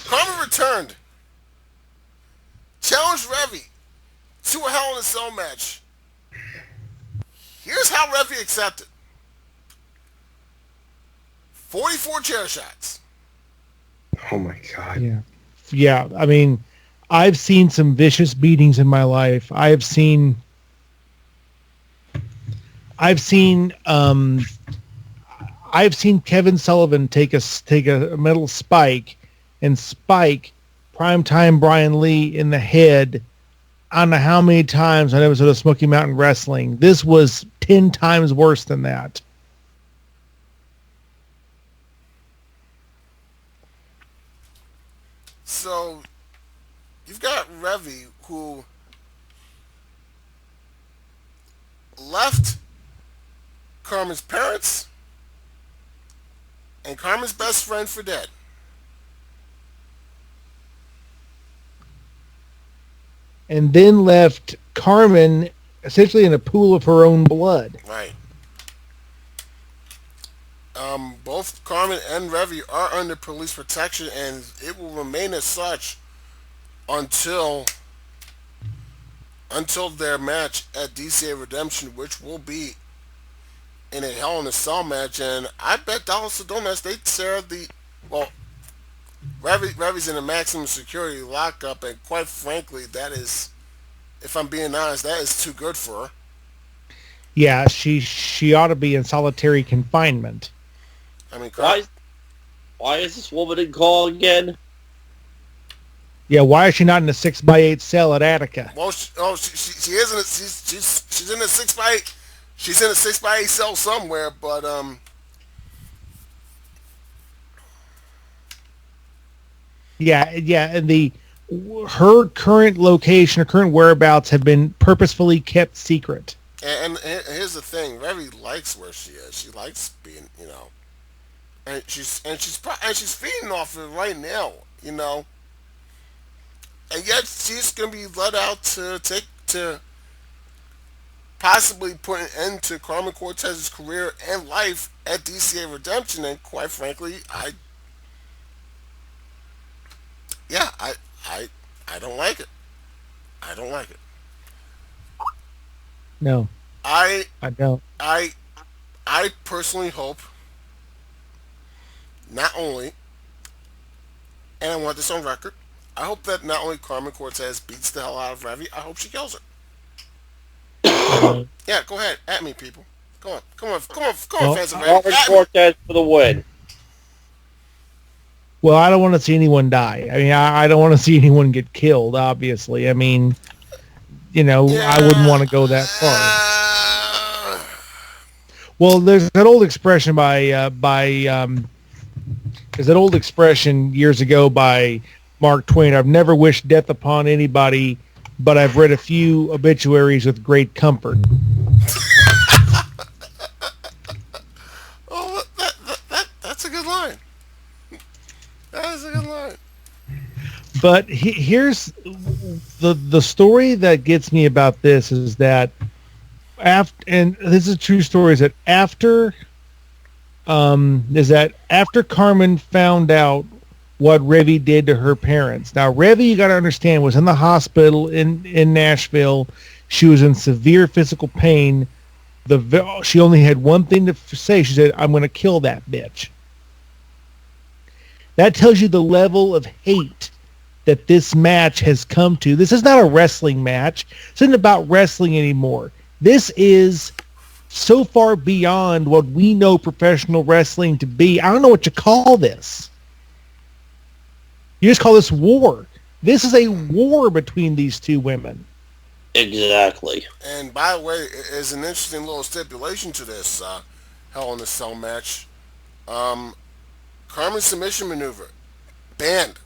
Carmen returned, challenged Revy to a Hell in a Cell match. Here's how Revy accepted: 44 chair shots. Oh my god. Yeah. Yeah. I mean, I've seen some vicious beatings in my life. I've seen Kevin Sullivan take a metal spike and spike primetime Brian Lee in the head. I don't know how many times on an episode of Smoky Mountain Wrestling. This was 10 times worse than that. So you've got Revy, who left Carmen's parents and Carmen's best friend for dead. And then left Carmen essentially in a pool of her own blood. Right. Both Carmen and Revy are under police protection, and it will remain as such until their match at DCA Redemption, which will be in a Hell in a Cell match. And I bet dollars to donuts they tear the Revy's in a maximum security lockup, and quite frankly, that is, if I'm being honest, that is too good for her. Yeah, she ought to be in solitary confinement. I mean, Why is this woman in call again? Yeah, why is she not in a 6x8 cell at Attica? well, she is in a, she's in a 6x8. She's in a 6x8 cell somewhere, but Yeah, and her current location, her current whereabouts have been purposefully kept secret. and here's the thing: Revy likes where she is. She likes being, and she's feeding off it right now, and yet she's gonna be let out to possibly put an end to Carmen Cortez's career and life at DCA Redemption. And quite frankly, I don't like it. I don't like it. No, I I don't. I I personally hope not only, and I want this on record, I hope that not only Carmen Cortez beats the hell out of Revy, I hope she kills her. Yeah, go ahead, at me, people. Come on, Well, fans of Revy. Carmen Cortez for the win. Well, I don't want to see anyone die. I mean, I don't want to see anyone get killed, obviously. I mean, I wouldn't want to go that far. Well, there's that old expression there's that old expression years ago by Mark Twain. I've never wished death upon anybody, but I've read a few obituaries with great comfort. Oh, that's a good line. That is a good line. But here's the story that gets me about this is that and this is a true story, is that after Carmen found out what Revy did to her parents. Now, Revy, you got to understand, was in the hospital in Nashville. She was in severe physical pain. She only had one thing to say. She said, "I'm going to kill that bitch." That tells you the level of hate that this match has come to. This is not a wrestling match. This isn't about wrestling anymore. This is so far beyond what we know professional wrestling to be. I don't know what you call this. You just call this war. This is a war between these two women. Exactly. And by the way, there's an interesting little stipulation to this Hell in a Cell match. Carmen's submission maneuver banned.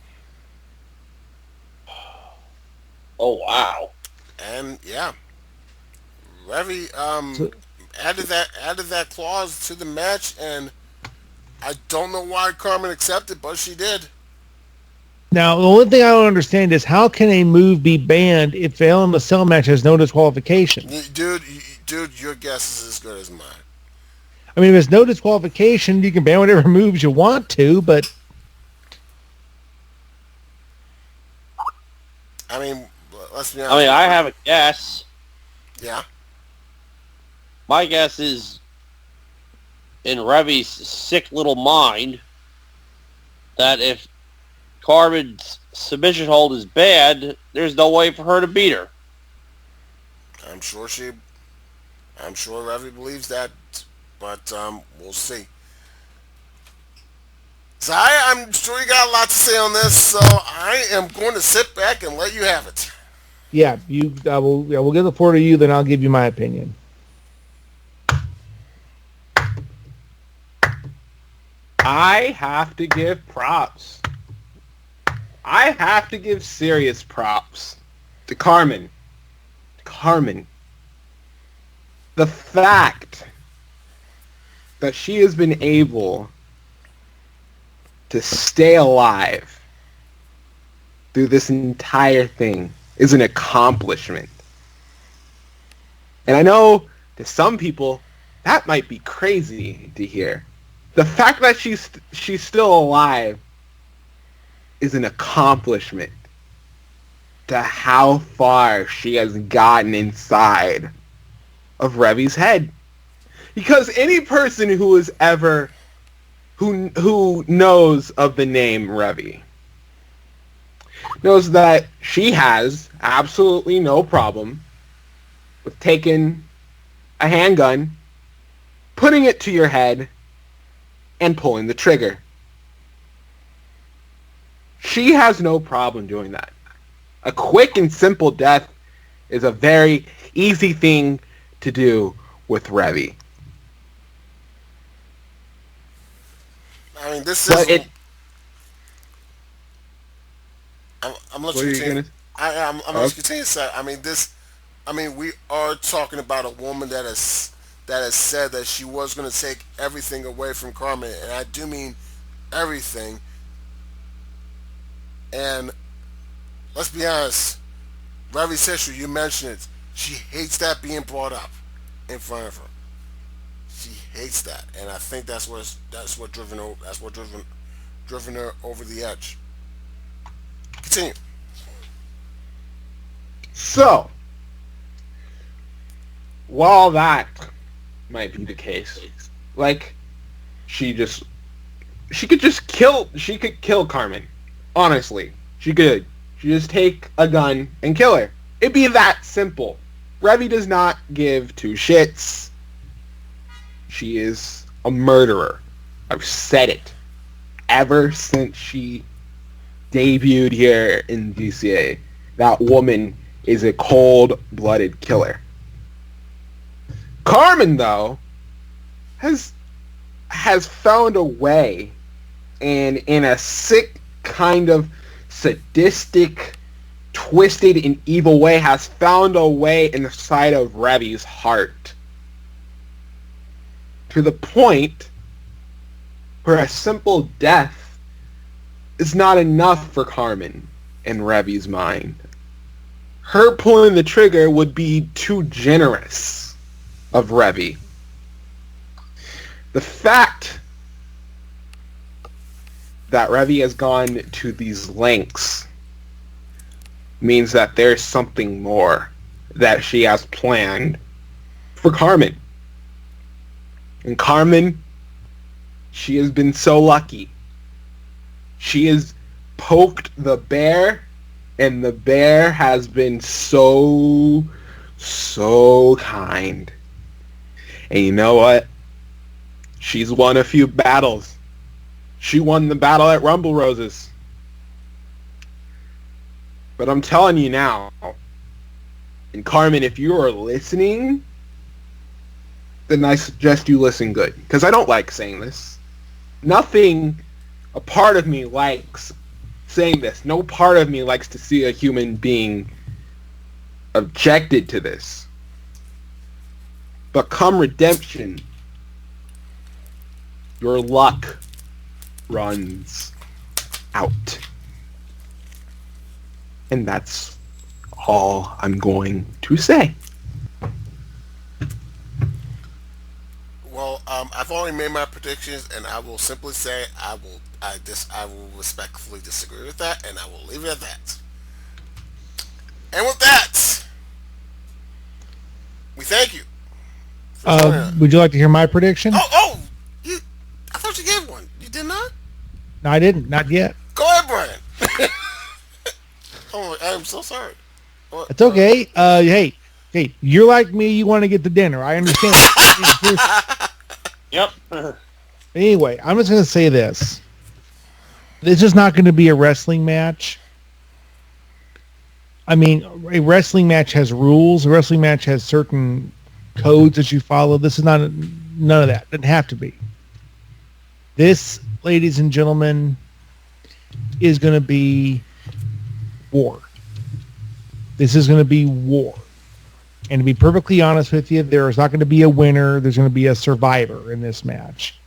Oh, wow. And yeah, Revy added that clause to the match, and I don't know why Carmen accepted, but she did. Now, the only thing I don't understand is how can a move be banned if the Hell in a Cell match has no disqualification? Dude, your guess is as good as mine. I mean, if there's no disqualification, you can ban whatever moves you want to, but I mean, let's be I mean, honest. I have a guess. Yeah. My guess is in Revy's sick little mind that if Carmen's submission hold is bad, there's no way for her to beat her. I'm sure she. I'm sure Ravi believes that, but we'll see. So I'm sure you got a lot to say on this, so I am going to sit back and let you have it. yeah, we'll give the floor to you, then I'll give you my opinion. I have to give props. I have to give serious props to Carmen. Carmen. The fact that she has been able to stay alive through this entire thing is an accomplishment. And I know to some people that might be crazy to hear. The fact that she's still alive is an accomplishment to how far she has gotten inside of Revy's head. Because any person who is ever who knows of the name Revy knows that she has absolutely no problem with taking a handgun, putting it to your head, and pulling the trigger. She has no problem doing that. A quick and simple death is a very easy thing to do with Revy. I mean, this But is. I'm what let are you you continue. gonna? I'm let you continue. Sir. I mean, this. I mean, we are talking about a woman that has said that she was going to take everything away from Carmen, and I do mean everything. And let's be honest, Ravi's history, you mentioned it. She hates that being brought up in front of her. She hates that, and I think that's what driven her over the edge. Continue. So, while that might be the case, like she could kill Carmen. Honestly, she could. She just take a gun and kill her. It'd be that simple. Revy does not give two shits. She is a murderer. I've said it. Ever since she debuted here in DCA, that woman is a cold-blooded killer. Carmen, though, has found a way, and in a sick kind of sadistic, twisted, and evil way, has found a way inside of Revy's heart. To the point where a simple death is not enough for Carmen in Revy's mind. Her pulling the trigger would be too generous of Revy. The fact that Revy has gone to these lengths means that there's something more that she has planned for Carmen. And Carmen, she has been so lucky. She has poked the bear, and the bear has been so kind. And you know what? She's won a few battles. She won the battle at Rumble Roses. But I'm telling you now, and Carmen, if you are listening, then I suggest you listen good. Because I don't like saying this. A part of me likes saying this. No part of me likes to see a human being objected to this. But come redemption, your luck runs out. And that's all I'm going to say. Well, I've already made my predictions, and I will simply say I will respectfully disagree with that, and I will leave it at that. And with that, we thank you for joining us. Would you like to hear my prediction? I thought you gave one. You did not? No, I didn't. Not yet. Go ahead, Brian. Oh, I'm so sorry. It's okay. Hey, you're like me. You want to get to dinner. I understand. Yep. Anyway, I'm just going to say this. This is not going to be a wrestling match. I mean, a wrestling match has rules. A wrestling match has certain codes that you follow. This is not none of that. It doesn't have to be. This, ladies and gentlemen, is going to be war. This is going to be war. And to be perfectly honest with you, there is not going to be a winner. There's going to be a survivor in this match.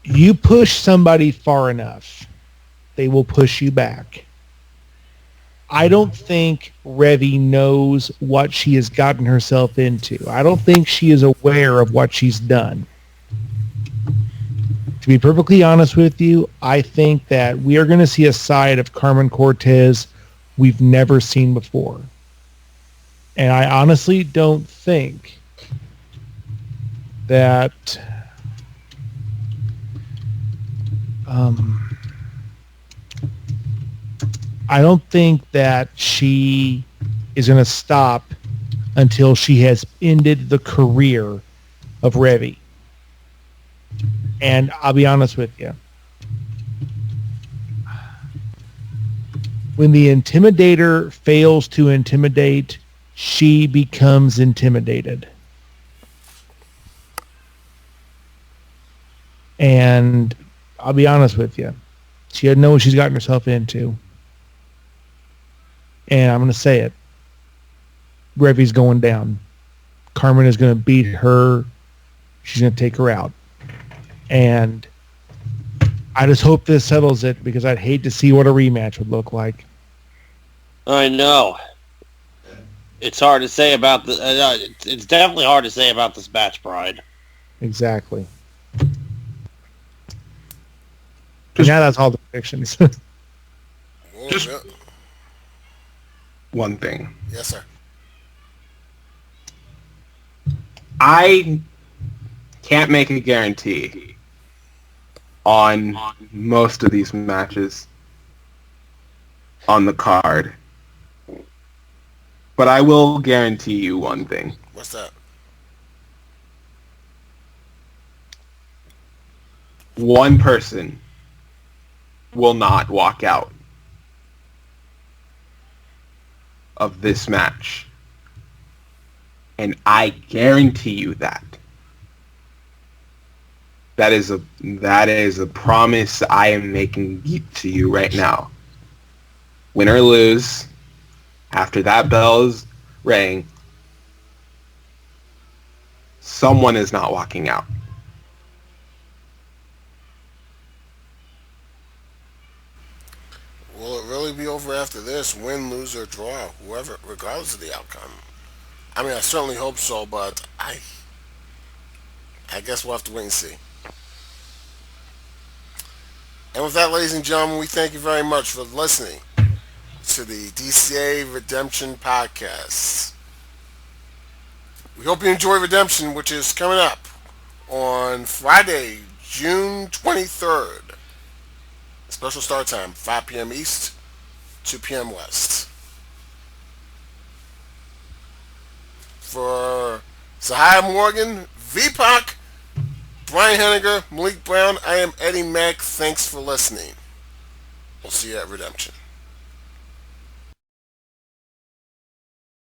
You push somebody far enough, they will push you back. I don't think Revy knows what she has gotten herself into. I don't think she is aware of what she's done. To be perfectly honest with you, I think that we are going to see a side of Carmen Cortez we've never seen before. And I honestly don't think that I don't think that she is going to stop until she has ended the career of Revy. And I'll be honest with you. When the intimidator fails to intimidate, she becomes intimidated. And I'll be honest with you. She doesn't know what she's gotten herself into. And I'm going to say it. Revy's going down. Carmen is going to beat her. She's going to take her out. And I just hope this settles it because I'd hate to see what a rematch would look like. I know. It's hard to say about the. It's definitely hard to say about this match, Brian. Exactly. Now that's all the predictions. Just one thing. Yes, sir. I can't make a guarantee on most of these matches on the card. But I will guarantee you one thing. What's that? One person will not walk out of this match. And I guarantee you that. That is a promise I am making to you right now. Win or lose, after that bell's rang, someone is not walking out. Will it really be over after this? Win, lose, or draw? Whoever, regardless of the outcome. I mean, I certainly hope so, but I guess we'll have to wait and see. And with that, ladies and gentlemen, we thank you very much for listening to the DCA Redemption Podcast. We hope you enjoy Redemption, which is coming up on Friday, June 23rd. Special start time, 5 p.m. East, 2 p.m. West. For Zahia Morgan, VPOC, Brian Henniger, Malik Brown, I am Eddie Mack. Thanks for listening. We'll see you at Redemption.